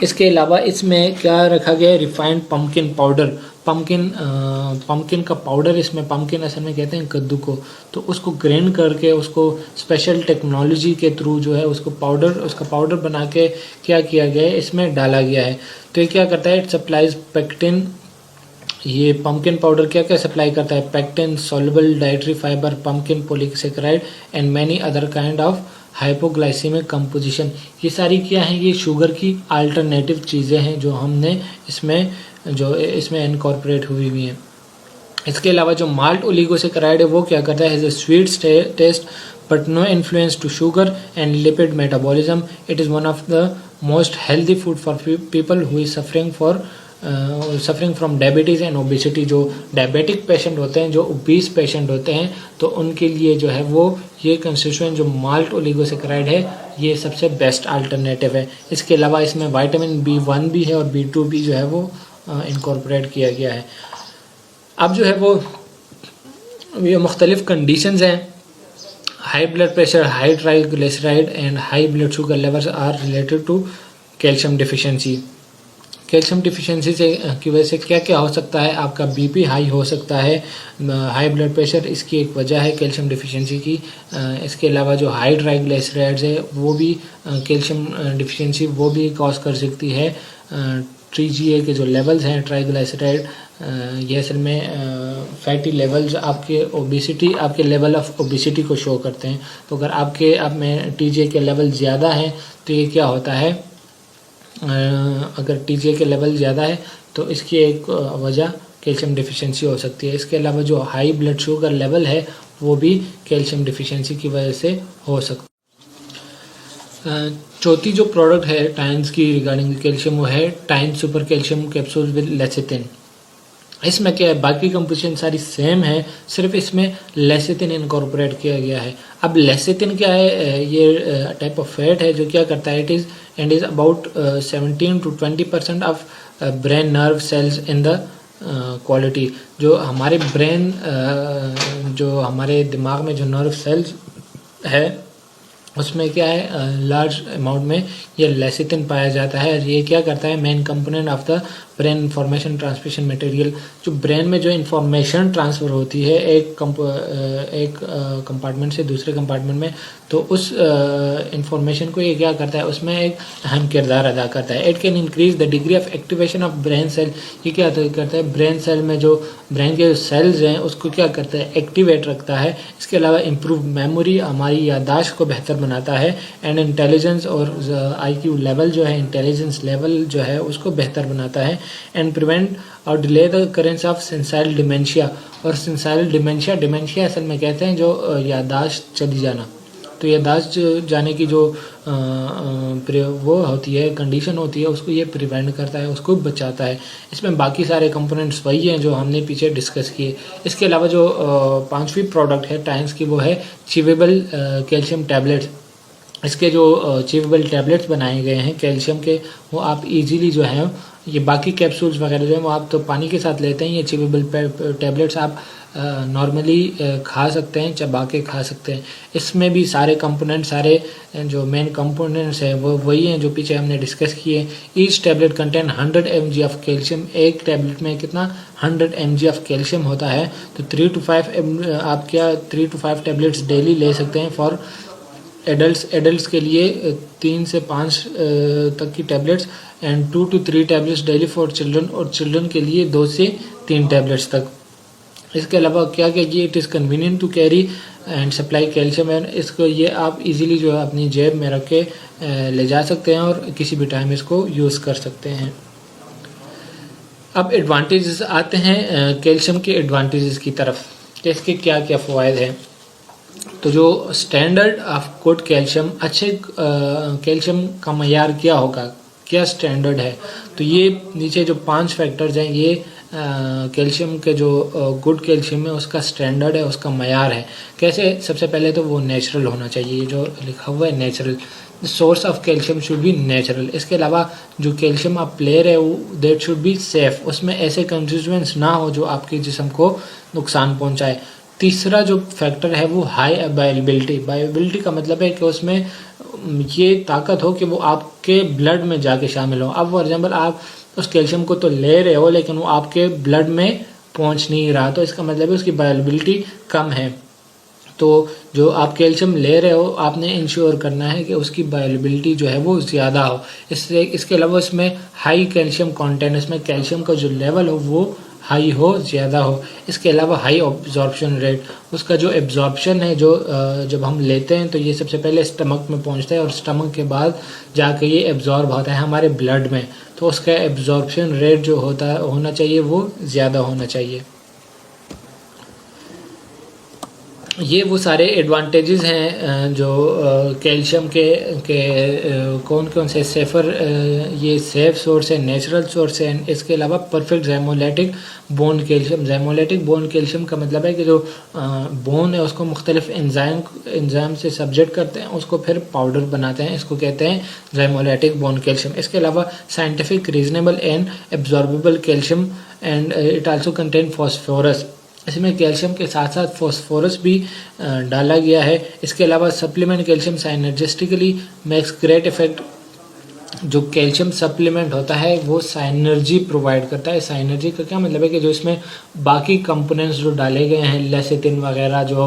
इसके अलावा इसमें क्या रखा गया है, रिफाइंड पम्पकिन पाउडर। पम्पकिन का पाउडर, इसमें पम्पकिन असल में कहते हैं कद्दू को, तो उसको ग्राइंड करके उसको स्पेशल टेक्नोलॉजी के थ्रू जो है उसका पाउडर बना के क्या किया गया है, इसमें डाला गया है। तो ये क्या करता है, इट सप्लाइज पेक्टिन। ये पम्पकिन पाउडर क्या क्या सप्लाई करता है, pectin, soluble dietary fibre, pumpkin polysaccharide and many other kind of hypoglycaemic composition. ये सारी क्या हैं, ये शुगर की अल्टरनेटिव चीज़ें हैं जो हमने इसमें इनकॉर्पोरेट हुई हैं। इसके अलावा जो माल्ट ओलिगोसेकेराइड है वो क्या करता है, has a sweet taste but no influence to sugar and lipid metabolism. It is one of the most healthy food for people who is suffering from diabetes and obesity. जो diabetic patient होते हैं, जो obese patient होते हैं, तो उनके लिए जो है वो ये कंस्टिट्यूएंट जो माल्ट ओलिगोसेकेराइड है ये सबसे बेस्ट अल्टरनेटिव है। इसके अलावा इसमें विटामिन B1 भी है और B2 भी जो है वो इनकॉर्पोरेट किया गया है। अब जो है वो ये मुख्तलिफ कंडीशंस हैं, high blood pressure, high triglyceride and high blood sugar levels are related to calcium deficiency. Calcium deficiency की वजह से क्या क्या हो सकता है, आपका BP हाई हो सकता है, हाई ब्लड प्रेशर इसकी एक वजह है कैल्शियम डिफिशिएंसी की। इसके अलावा जो हाई ट्राइग्लिसराइड्स है वो भी कैल्शियम डिफिशिएंसी वो भी कॉज कर सकती है। TGA के जो लेवल्स हैं, ट्राइग्लिसराइड, ये असल में फैटी लेवल्स आपके लेवल ऑफ ओबेसिटी को शो करते हैं। तो अगर आप में TGA के लेवल ज़्यादा हैं तो ये क्या होता है, अगर TGA के लेवल ज़्यादा है तो इसकी एक वजह कैल्शियम डिफिशिएंसी हो सकती है। इसके अलावा जो हाई ब्लड शुगर लेवल है वो भी कैल्शियम डिफिशिएंसी की वजह से हो सकता है। चौथी जो प्रोडक्ट है टाइन्स की रिगार्डिंग कैल्शियम वो है tines super calcium capsule with lecithin. इसमें क्या है, बाकी कंपोजिशन सारी सेम है, सिर्फ इसमें लेसिथिन इनकॉर्पोरेट किया गया है। अब लेसिथिन क्या है, ये टाइप ऑफ फैट है जो क्या करता है, it is about 17 to 20% of brain nerve cells in the quality. जो हमारे ब्रेन जो हमारे दिमाग में जो नर्व सेल्स है उसमें क्या है, लार्ज अमाउंट में ये लेसिथिन पाया जाता है। ये क्या करता है, main component of the brain information transmission material. जो ब्रेन में जो इंफॉर्मेशन ट्रांसफ़र होती है एक कंपार्टमेंट से दूसरे कंपार्टमेंट में, तो उस इंफॉर्मेशन को ये क्या करता है, उसमें एक अहम किरदार अदा करता है। It can increase the degree of activation of brain cell. ये क्या करता है, ब्रेन सेल में जो ब्रेन के सेल्स हैं उसको क्या करता है, एक्टिवेट रखता है। इसके अलावा इम्प्रूव मेमोरी, हमारी याददाश्त को बेहतर बनाता है, एंड इंटेलिजेंस और IQ लेवल जो है, इंटेलिजेंस लेवल जो है उसको बेहतर बनाता है, एंड प्रिवेंट और डिले द करेंस ऑफ सेंसाइल डिमेंशिया। और सेंसाइल डिमेंशिया असल में कहते हैं जो याददाश्त चली जाना। तो याददाश्त जाने की जो वो होती है, कंडीशन होती है, उसको ये प्रिवेंट करता है, उसको बचाता है। इसमें बाकी सारे कंपोनेंट्स वही हैं जो हमने पीछे डिस्कस किए। इसके अलावा जो पांचवी प्रोडक्ट है टाइन्स की वो है च्यूवेबल कैल्शियम टैबलेट्स। इसके जो च्यूवेबल टैबलेट्स बनाए गए हैं कैल्शियम के, वो आप इजीली जो है ये बाकी कैप्सूल्स वगैरह जो है वो आप तो पानी के साथ लेते हैं। ये चिवेबल टैबलेट्स आप नॉर्मली खा सकते हैं, चबा के खा सकते हैं। इसमें भी सारे कंपोनेंट, सारे जो मेन कंपोनेंट्स हैं वो वही हैं जो पीछे हमने डिस्कस किए। Each tablet contain 100 mg of calcium. एक टैबलेट में कितना 100 mg ऑफ कैल्शियम होता है। तो 3 to 5 आप क्या 3 to 5 टैबलेट्स डेली ले सकते हैं फॉर एडल्ट्स के लिए 3 से 5 तक की tablets, and 2 to 3 tablets daily for children, और चिल्ड्रन के लिए 2 से 3 टैबलेट्स तक। इसके अलावा क्या कीजिए, it is convenient to carry and supply calcium, and इसको ये आप इजीली जो है अपनी जेब में रख के ले जा सकते हैं और किसी भी टाइम इसको यूज़ कर सकते हैं। अब एडवांटेजेस आते हैं कैल्शियम के एडवांटेजेस की तरफ कि इसके क्या क्या फ़वाइद हैं। तो जो स्टैंडर्ड ऑफ गुड कैल्शियम, अच्छे कैल्शियम का मयार क्या होगा, क्या स्टैंडर्ड है, तो ये नीचे जो 5 फैक्टर्स हैं ये कैल्शियम के जो गुड कैल्शियम है उसका स्टैंडर्ड है, उसका मयार है। कैसे? सबसे पहले तो वो नेचुरल होना चाहिए, जो लिखा हुआ है natural, source of calcium should be natural. इसके अलावा जो कैल्शियम आप ले रहे हो दैट शुड बी सेफ, उसमें ऐसे कंस्टिट्यूएंट्स ना हो जो आपके जिस्म को नुकसान पहुंचाए। तीसरा जो फैक्टर है वो हाई बायोअवेलेबिलिटी। बायोअवेलेबिलिटी का मतलब है कि उसमें ये ताकत हो कि वो आपके ब्लड में जाके शामिल हो। अब फॉर एग्जाम्पल आप उस कैल्शियम को तो ले रहे हो लेकिन वो आपके ब्लड में पहुंच नहीं रहा, तो इसका मतलब है उसकी बायोअवेलेबिलिटी कम है। तो जो आप कैल्शियम ले रहे हो आपने इंश्योर करना है कि उसकी बायोअवेलेबिलिटी जो है वो ज़्यादा हो। इसके अलावा इसमें हाई कैल्शियम कंटेंट, इसमें कैल्शियम का जो लेवल हो वो हाई हो, ज़्यादा हो। इसके अलावा हाई एब्जॉर्प्शन रेट, उसका जो एब्जॉर्प्शन है जो जब हम लेते हैं तो ये सबसे पहले स्टमक में पहुंचता है और स्टमक के बाद जाके ये एब्जॉर्ब होता है हमारे ब्लड में, तो उसका एब्जॉर्प्शन रेट जो होना चाहिए वो ज़्यादा होना चाहिए। ये वो सारे एडवांटेजेस हैं जो कैल्शियम के कौन कौन से सेफ़र, ये सेफ सोर्स है, नेचुरल सोर्स है। इसके अलावा perfect zymolytic bone calcium. Zymolytic bone calcium का मतलब है कि जो बोन है उसको मुख्तलिफ एंजाइम से सब्जेक्ट करते हैं, उसको फिर पाउडर बनाते हैं, इसको कहते हैं ज़ाइमोलेटिक बोन कैल्शियम। इसके अलावा scientific reasonable and absorbable calcium, and it also contain phosphorus. इसमें कैल्शियम के साथ साथ फॉस्फोरस भी डाला गया है। इसके अलावा supplement calcium synergistically makes great effect. जो कैल्शियम सप्लीमेंट होता है वो साइनर्जी प्रोवाइड करता है। साइनर्जी का क्या मतलब है कि जो इसमें बाकी कंपोनेंट्स जो डाले गए हैं, लेसिथिन वगैरह, जो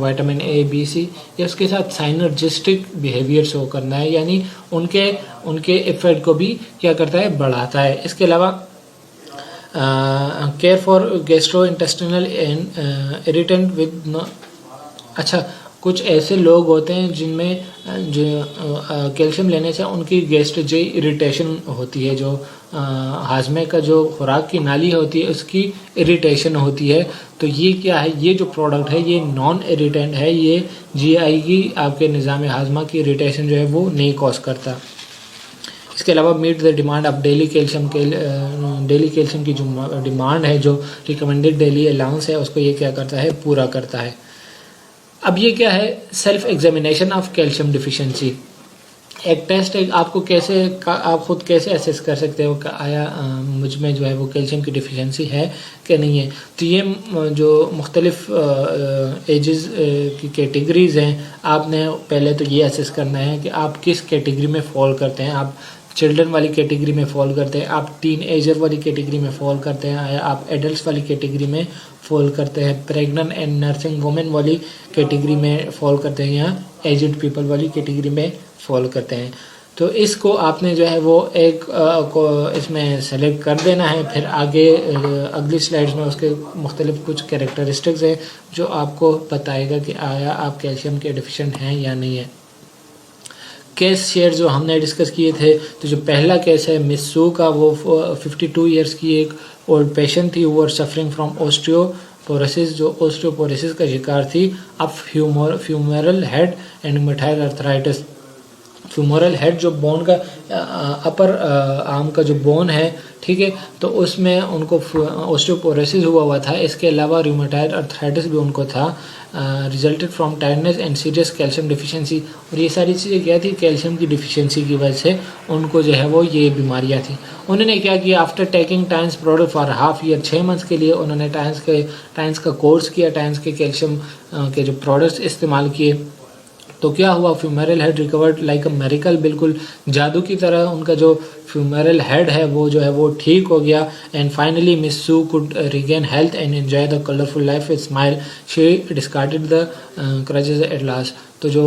विटामिन ए बी सी, या उसके साथ साइनर्जिस्टिक बिहेवियर शो करना है, यानी उनके इफेक्ट को भी क्या करता है, बढ़ाता है। इसके अलावा care for gastro intestinal and irritant with अच्छा, कुछ ऐसे लोग होते हैं जिनमें जो कैल्शियम लेने से उनकी गैस्ट्रिक इरिटेशन होती है, जो हाजमे का जो खुराक की नाली होती है उसकी इरिटेशन होती है। तो ये क्या है, ये जो प्रोडक्ट है ये नॉन इरिटेंट है, ये जीआई की आपके निज़ाम हाजमा की इरिटेशन जो है वो नहीं कॉज करता। इसके अलावा meet the demand of daily calcium की जो डिमांड है, जो रिकमेंडेड डेली अलाउंस है, उसको ये क्या करता है, पूरा करता है। अब ये क्या है, self examination of calcium deficiency. एक टेस्ट है, आपको कैसे आप खुद कैसे असेस कर सकते हो कि आया मुझ में जो है वो कैल्शियम की डिफिशिएंसी है कि नहीं है। तो ये जो मुख्तलिफ एजेस की कैटेगरीज हैं, आपने पहले तो ये असेस करना है कि आप किस कैटेगरी में फॉल करते हैं। आप चिल्ड्रन वाली कैटेगरी में फॉल करते हैं, आप टीन एजर वाली कैटेगरी में फॉल करते हैं, या आप एडल्ट वाली कैटेगरी में फॉल करते हैं, प्रेग्नेंट एंड नर्सिंग वुमेन वाली कैटेगरी में फॉल करते हैं, या एजड पीपल वाली कैटेगरी में फॉल करते हैं। तो इसको आपने जो है वो एक को इसमें सेलेक्ट कर देना है। फिर आगे अगली स्लाइड्स में उसके मुख्तलिफ कुछ कैरेक्टरिस्टिक्स हैं जो आपको बताएगा कि आया आप कैल्शियम के डिफिशिएंट हैं या नहीं है। केस शेयर जो हमने डिस्कस किए थे, तो जो पहला केस है मिस सू का, वो 52 ईयर्स की एक ओल्ड पेशेंट थी, वो सफरिंग फ्रॉम ऑस्टियोपोरोसिस, जो ऑस्टियोपोरोसिस का शिकार थी। अब femoral head and methyl arthritis. Femoral head जो बोन का अपर आर्म का जो बोन है, ठीक है। तो उसमें उनको ऑस्टियोपोरोसिस हुआ था। इसके अलावा रूमेटॉइड आर्थराइटिस भी उनको था, resulted from tiredness and serious calcium deficiency. और ये सारी चीज़ें क्या थी, कैल्शियम की डिफिशिएंसी की वजह से उनको जो है वो ये बीमारियाँ थी। उन्होंने क्या किया, after taking times product for half year, 6 months के लिए उन्होंने टाइम्स का कोर्स किया, टाइम्स के कैल्शियम के जो प्रोडक्ट्स इस्तेमाल किए। तो क्या हुआ, फ्यूमेरल हेड रिकवर्ड लाइक अ मेरिकल, बिल्कुल जादू की तरह उनका जो फ्यूमेरल हेड है वो जो है वो ठीक हो गया। And finally Miss Su could regain health and enjoy the colourful life with smile, she discarded the crutches at last. तो जो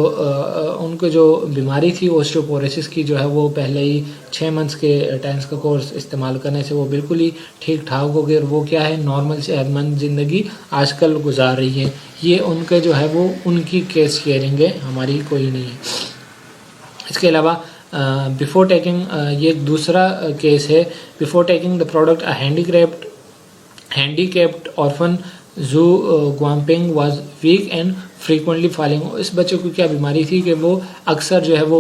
उनको जो बीमारी थी ऑस्टियोपोरोसिस की जो है वो पहले ही 6 मंथ्स के टाइम्स का कोर्स इस्तेमाल करने से वो बिल्कुल ही ठीक ठाक हो गए और वो क्या है, नॉर्मल सेहतमंद ज़िंदगी आजकल गुजार रही है। ये उनके जो है वो उनकी केस शेयरिंग है, हमारी कोई नहीं है। इसके अलावा बिफोर टेकिंग, ये एक दूसरा केस है, before taking the product a handicapped orphan Zhu Guangping was weak and frequently falling. इस बच्चे को क्या बीमारी थी कि वो अक्सर जो है वो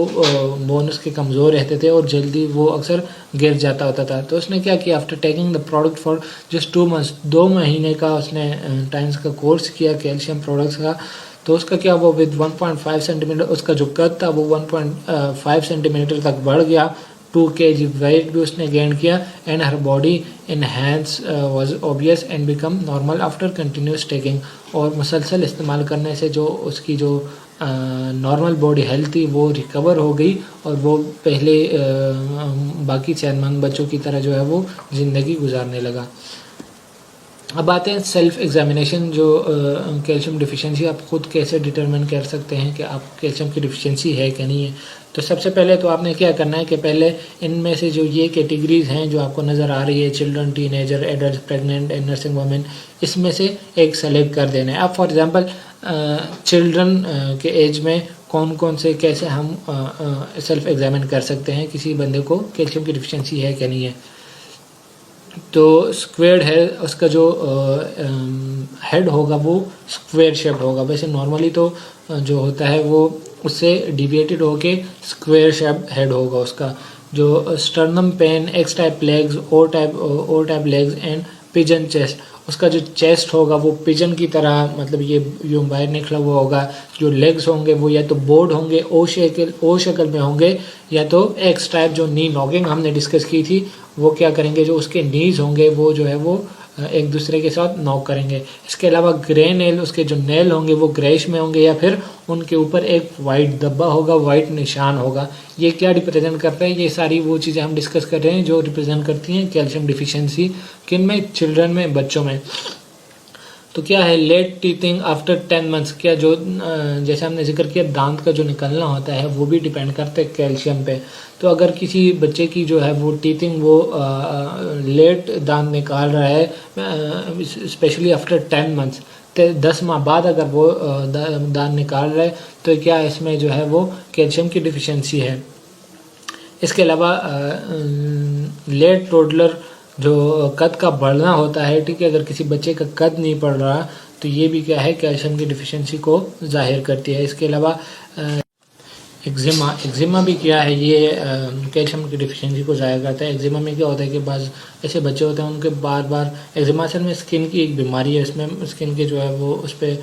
बोनस के कमज़ोर रहते थे और जल्दी वो अक्सर गिर जाता होता था। तो उसने क्या किया, after taking the product for just 2 months, 2 महीने का उसने टाइम्स का कोर्स किया कैल्शियम प्रोडक्ट्स का। तो उसका क्या हुआ, विद 1.5 सेंटीमीटर उसका जो कद था वो 1.5 सेंटीमीटर तक बढ़ गया। 2 kg वेट भी उसने गेन किया। And her body enhance was obvious and become normal after continuous taking. और मुसलसल इस्तेमाल करने से जो उसकी जो नॉर्मल बॉडी हेल्थ थी वो रिकवर हो गई और वो पहले बाकी सेहतमंद बच्चों की तरह जो है वो ज़िंदगी गुजारने लगा। अब आते हैं सेल्फ एग्जामिनेशन, जो कैल्शियम डिफिशिएंसी आप खुद कैसे डिटरमिन कर सकते हैं कि आप कैल्शियम की डिफिशिएंसी है कि नहीं है। तो सबसे पहले तो आपने क्या करना है कि पहले इनमें से जो ये कैटेगरीज हैं जो आपको नज़र आ रही है, children, teenager, adult, pregnant and nursing women, इसमें से एक सेलेक्ट कर देना है। अब फॉर एग्जांपल चिल्ड्रन के एज में कौन कौन से कैसे हम सेल्फ एग्जामिन कर सकते हैं किसी बंदे को कैल्शियम की डिफिशिएंसी है कि नहीं है। तो स्क्वेयर्ड है, उसका जो हेड होगा वो स्क्वेयर शेप्ड होगा। वैसे नॉर्मली तो जो होता है वो उससे डिविएटेड होके स्क्वेयर शेप्ड हेड होगा उसका। जो sternum pain, X type legs, O type legs and pigeon chest, उसका जो चेस्ट होगा वो पिजन की तरह, मतलब ये यूं बाहर निकला हुआ होगा। जो लेग्स होंगे वो या तो बोर्ड होंगे, ओ शक्ल में होंगे, या तो एक्स टाइप, जो नी नॉकिंग हमने डिस्कस की थी वो क्या करेंगे, जो उसके नीज होंगे वो जो है वो एक दूसरे के साथ नॉक करेंगे। इसके अलावा ग्रे नेल, उसके जो नेल होंगे वो ग्रेइश में होंगे या फिर उनके ऊपर एक वाइट धब्बा होगा, वाइट निशान होगा। ये क्या रिप्रेजेंट करता है, ये सारी वो चीज़ें हम डिस्कस कर रहे हैं जो रिप्रेजेंट करती हैं कैल्शियम डिफिशिएंसी। किन में, चिल्ड्रन में, बच्चों में। तो क्या है, लेट टीथिंग आफ्टर 10 मंथ्स, क्या जो जैसे हमने जिक्र किया दांत का जो निकलना होता है वो भी डिपेंड करता है कैल्शियम पे। तो अगर किसी बच्चे की जो है वो टीथिंग वो लेट दांत निकाल रहा है, स्पेशली आफ्टर 10 मंथ्स, 10 माह बाद अगर वो दांत निकाल रहा है, तो क्या इसमें जो है वो कैल्शियम की डिफिशिएंसी है। इसके अलावा लेट टोडलर, जो कद का बढ़ना होता है, ठीक है, अगर किसी बच्चे का कद नहीं बढ़ रहा तो ये भी क्या है, कैल्शियम की डिफिशिएंसी को जाहिर करती है। इसके अलावा एक्जिमा भी क्या है, ये कैल्शियम की डिफिशिएंसी को ज़ाहिर करता है। एक्जिमा में क्या होता है कि बाज़ ऐसे बच्चे होते हैं उनके बार बार एक्जिमा असल में स्किन की एक बीमारी है, इसमें स्किन के जो है वो उस पर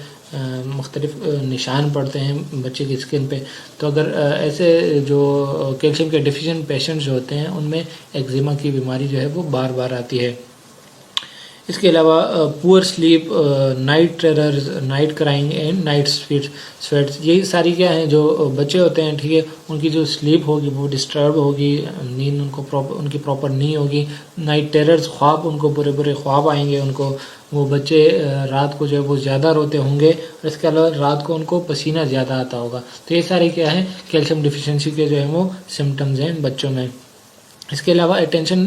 मुख्तलिफ निशान पड़ते हैं बच्चे की स्किन पे। तो अगर ऐसे जो कैल्शियम के डिफिशिएंट पेशेंट्स जो होते हैं उनमें एक्जिमा की बीमारी जो है वो बार बार आती है। इसके अलावा poor sleep, night terrors, night crying and night sweats, यही सारी क्या है जो बच्चे होते हैं, ठीक है, उनकी जो स्लीप होगी वो डिस्टर्ब होगी, नींद उनकी प्रॉपर नहीं होगी। नाइट टेरर्स, ख्वाब, उनको बुरे बुरे ख्वाब आएंगे उनको। वो बच्चे रात को जो है वो ज़्यादा रोते होंगे और इसके अलावा रात को उनको पसीना ज़्यादा आता होगा। तो ये सारे क्या है, कैल्शियम डिफिशिएंसी के जो है वो सिम्टम्स हैं बच्चों में। इसके अलावा attention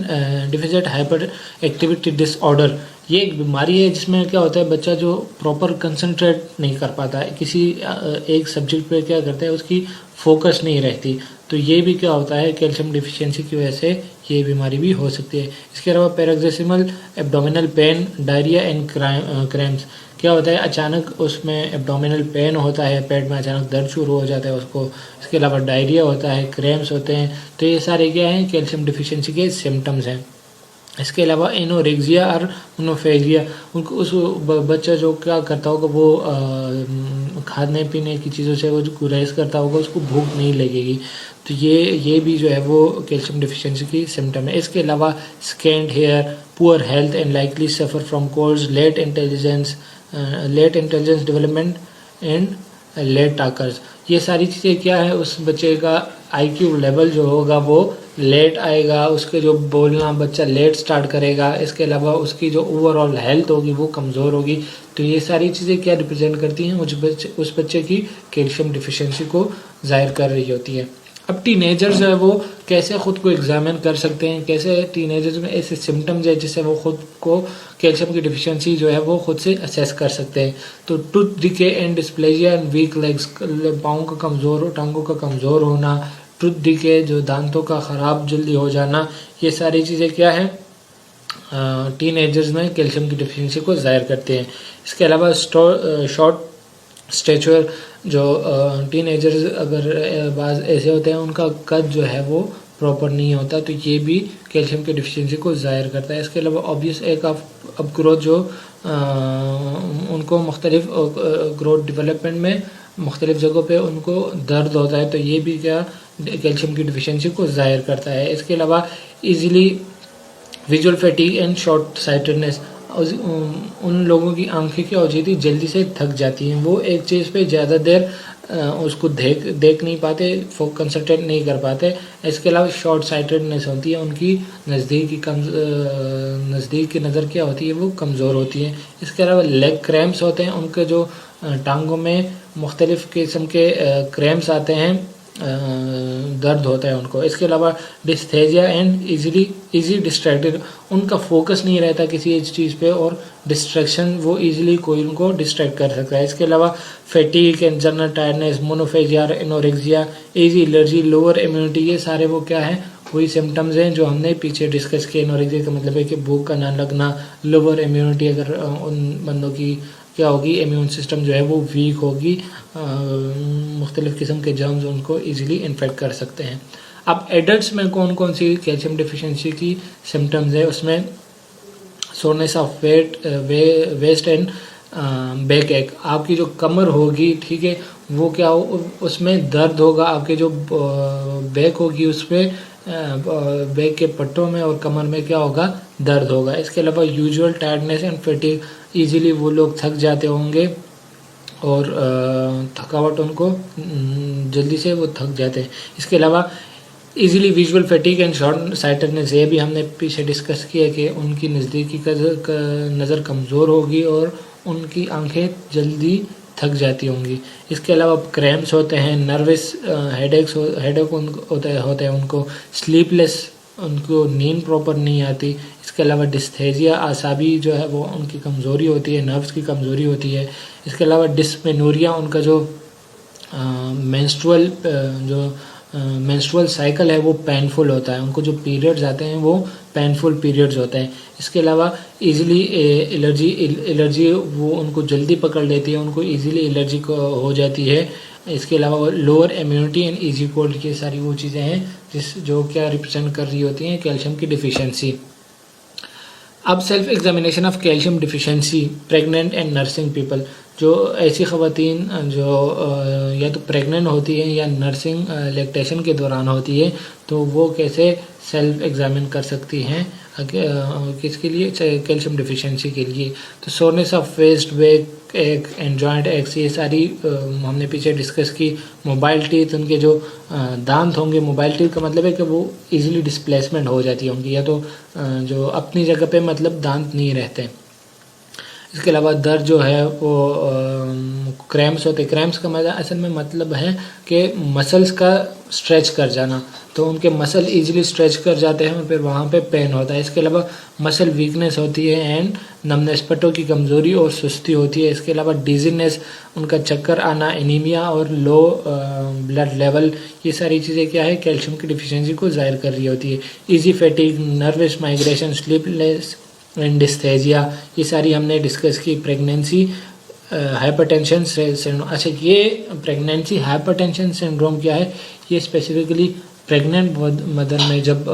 deficit hyper activity disorder, ये एक बीमारी है जिसमें क्या होता है, बच्चा जो प्रॉपर कंसंट्रेट नहीं कर पाता है किसी एक सब्जेक्ट पे, क्या करता है उसकी फोकस नहीं रहती। तो ये भी क्या होता है, कैल्शियम डिफिशिएंसी की वजह से ये बीमारी भी हो सकती है। इसके अलावा paroxysmal abdominal pain, diarrhoea and cramps, क्या होता है अचानक उसमें एब्डोमिनल पेन होता है, पेट में अचानक दर्द शुरू हो जाता है उसको। इसके अलावा डायरिया होता है, क्रैम्प्स होते हैं। तो ये सारे क्या हैं, कैल्शियम डिफिशिएंसी के सिम्टम्स हैं। इसके अलावा एनोरेक्सिया और मोनोफेजिया, उनको उस बच्चा जो क्या करता होगा वो खाने पीने की चीज़ों से वो जो गुरेज करता होगा उसको भूख नहीं लगेगी, तो ये भी जो है वो कैल्शियम डिफिशिएंसी की सिम्टम है। इसके अलावा scant hair, poor health and likely suffer from colds, late intelligence development and late talkers, ये सारी चीज़ें क्या है, उस बच्चे का IQ लेवल जो होगा वो लेट आएगा, उसके जो बोलना बच्चा लेट स्टार्ट करेगा, इसके अलावा उसकी जो ओवरऑल हेल्थ होगी वो कमज़ोर होगी। तो ये सारी चीज़ें क्या रिप्रेजेंट करती हैं, उस बच्चे की कैल्शियम डिफिशिएंसी को ज़ाहिर कर रही होती है। अब टीनेजर्स जो है वो कैसे ख़ुद को एग्जामिन कर सकते हैं, कैसे टीनेजर्स में ऐसे सिम्टम्स है जिससे वो ख़ुद को कैल्शियम की डिफिशिएंसी जो है वो खुद से असेस कर सकते हैं। तो tooth decay and dysplasia and weak legs, पाँव का कमज़ोर, टांगों का कमज़ोर होना, टूथ डिके जो दांतों का ख़राब जल्दी हो जाना, ये सारी चीज़ें क्या है टीनेजर्स में कैल्शियम की डिफिशिएंसी को ज़ाहिर करते हैं। इसके अलावा शॉर्ट स्टेचर, जो टीनेजर्स अगर बाज़ ऐसे होते हैं उनका कद जो है वो प्रॉपर नहीं होता, तो ये भी कैल्शियम की डिफिशिएंसी को ज़ाहिर करता है। इसके अलावा ऑब्वियस एक अब ग्रोथ जो उनको मुख्तलिफ ग्रोथ डेवलपमेंट में मुख्तलिफ जगहों पे उनको दर्द होता है, तो ये भी क्या कैल्शियम की डिफिशिएंसी को ज़ाहिर करता है। इसके अलावा easily visual fatigue and short sightedness, उन लोगों की आंखें क्या हो जाती है जल्दी से थक जाती हैं, वो एक चीज़ पे ज़्यादा देर उसको देख नहीं पाते, कंसंट्रेट नहीं कर पाते। इसके अलावा शॉर्ट साइटेडनेस होती है, उनकी नज़दीक की नज़र क्या होती है वो कमज़ोर होती है। इसके अलावा लेग क्रैम्प्स होते हैं, उनके जो टांगों में मुख्तलिफ़ किस्म के क्रैम्प्स आते हैं, दर्द होता है उनको। इसके अलावा डिस्थेजिया एंड इजी डिस्ट्रैक्टेड, उनका फोकस नहीं रहता किसी एक चीज़ पे और डिस्ट्रैक्शन वो इजीली कोई उनको डिस्ट्रैक्ट कर सकता है। इसके अलावा fatigue and general tiredness, monophagia, anorexia, easy allergy, lower immunity, ये सारे वो क्या है वही सिम्टम्स हैं जो हमने पीछे डिस्कस किए। एनोरेक्सिया का मतलब है कि भूख का ना लगना, लोअर इम्यूनिटी, अगर उन बंदों की क्या होगी इम्यून सिस्टम जो है वो वीक होगी, मुख्तलिफ़ किस्म के जर्म्स उनको ईजिली इन्फेक्ट कर सकते हैं। अब एडल्ट्स में कौन कौन सी कैल्शियम डिफिशिएंसी की सिम्टम्स है, उसमें soreness of waist and back एक, आपकी जो कमर होगी ठीक है वो क्या हो उसमें दर्द होगा, आपके जो बैक होगी उस पर बैक के पट्टों में और कमर में क्या होगा दर्द होगा। इसके अलावा usual tiredness and fatigue, easily वो लोग थक जाते होंगे और थकावट उनको जल्दी से वो थक जाते हैं। इसके अलावा easily visual fatigue and short sightedness, ये भी हमने पीछे डिस्कस किया कि उनकी नज़दीकी नज़र कमज़ोर होगी और उनकी आंखें जल्दी थक जाती होंगी। इसके अलावा क्रैम्प्स होते हैं, नर्वस हेडेक होता है उनको, स्लीपलेस, उनको नींद प्रॉपर नहीं आती। इसके अलावा डिस्थेजिया, आसाबी जो है वो उनकी कमज़ोरी होती है, नर्व्स की कमज़ोरी होती है। इसके अलावा डिस्मेनोरिया, उनका जो मेंस्ट्रुअल साइकिल है वो पेनफुल होता है, उनको जो पीरियड्स आते हैं वो पेनफुल पीरियड्स होते हैं। इसके अलावा इजीली एलर्जी वो उनको जल्दी पकड़ लेती है, उनको इजीली एलर्जी हो जाती है। इसके अलावा lower immunity and easy cold, ये सारी वो चीज़ें हैं जो क्या रिप्रेजेंट कर रही होती हैं कैल्शियम की डिफिशिएंसी। अब self examination of calcium deficiency pregnant and nursing people, जो ऐसी ख़वातीन जो या तो प्रेग्नेंट होती हैं या नर्सिंग लैक्टेशन के दौरान होती है, तो वो कैसे सेल्फ एग्जामिन कर सकती हैं किसके लिए कैल्शियम डिफिशिएंसी के लिए। तो सोरनेस ऑफ वेस्ट, बैक एक एंड जॉइंट एक्स, ये सारी हमने पीछे डिस्कस की। मोबाइल टीथ, उनके जो दांत होंगे, मोबाइल टीथ का मतलब है कि वो इजीली डिस्प्लेसमेंट हो जाती होंगी या तो जो अपनी जगह पे मतलब दांत नहीं रहते। इसके अलावा दर्द जो है वो क्रैम्प्स होते हैं, क्रैम्प्स का असल में मतलब है कि मसल्स का स्ट्रेच कर जाना, तो उनके मसल इजीली स्ट्रेच कर जाते हैं और फिर वहाँ पे पेन होता है। इसके अलावा मसल वीकनेस होती है एंड नमनेस, पट्टों की कमज़ोरी और सुस्ती होती है। इसके अलावा डिजीनेस, उनका चक्कर आना, एनीमिया और लो ब्लड लेवल, ये सारी चीज़ें क्या है कैल्शियम की डिफिशिएंसी को जाहिर कर रही होती है। Easy fatigue, nervous migration, sleepless and dysaesthesia, ये सारी हमने डिस्कस की। प्रेगनेंसी हाइपरटेंशन सिंड्रोम, अच्छा ये प्रेगनेंसी हाइपरटेंशन सिंड्रोम क्या है, ये स्पेसिफिकली प्रेग्नेंट मदर में जब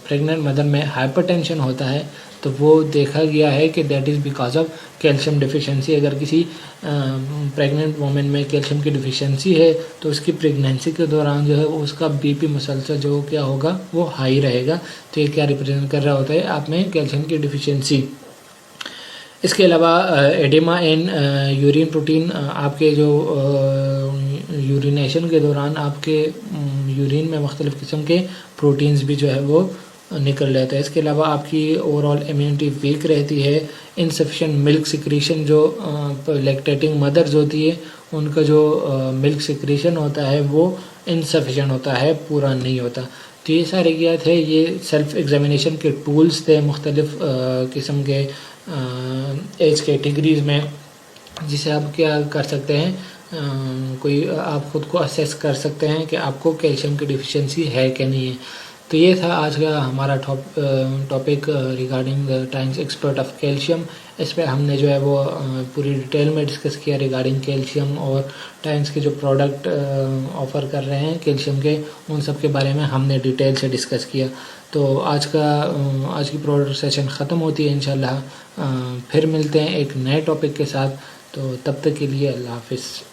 प्रेग्नेंट मदर में हाइपरटेंशन होता है तो वो देखा गया है कि that is because of calcium deficiency. अगर किसी प्रेग्नेंट वोमेन में कैल्शियम की डिफिशिएंसी है तो उसकी प्रेगनेंसी के दौरान जो है उसका बीपी मसलसल जो क्या होगा वो हाई रहेगा। तो ये क्या रिप्रेजेंट कर रहा होता है आप में कैल्शियम की डिफिशिएंसी। इसके अलावा एडिमा एंड यूरिन प्रोटीन, आपके जो यूरिनेशन के दौरान आपके यूरिन में मुख्तलिफ़ किस्म के प्रोटीन्स भी जो है वो निकल जाता है। इसके अलावा आपकी ओवरऑल इम्यूनिटी वीक रहती है। इनसफिशेंट मिल्क सिक्रीशन, जो लैक्टेटिंग मदर्स होती है उनका जो मिल्क सिक्रीशन होता है वो इनसफिशेंट होता है, पूरा नहीं होता। तो ये सारे क्या थे, ये सेल्फ एग्जामिनेशन के टूल्स थे मुख्तलिफ़ किस्म के एज कैटेगरीज़ में, जिसे आप क्या कर सकते हैं, कोई आप ख़ुद को असेस कर सकते हैं कि आपको कैल्शियम की डिफिशिएंसी है कि नहीं है। तो ये था आज का हमारा topic regarding the times expert of calcium. इस पर हमने जो है वो पूरी डिटेल में डिस्कस किया रिगार्डिंग कैल्शियम, और टाइम्स के जो प्रोडक्ट ऑफ़र कर रहे हैं कैल्शियम के, उन सब के बारे में हमने डिटेल से डिस्कस किया। तो आज की प्रोडक्ट सेशन ख़त्म होती है इंशाल्लाह। फिर मिलते हैं एक नए टॉपिक के साथ, तो तब तक के लिए अल्लाह हाफ़िज़।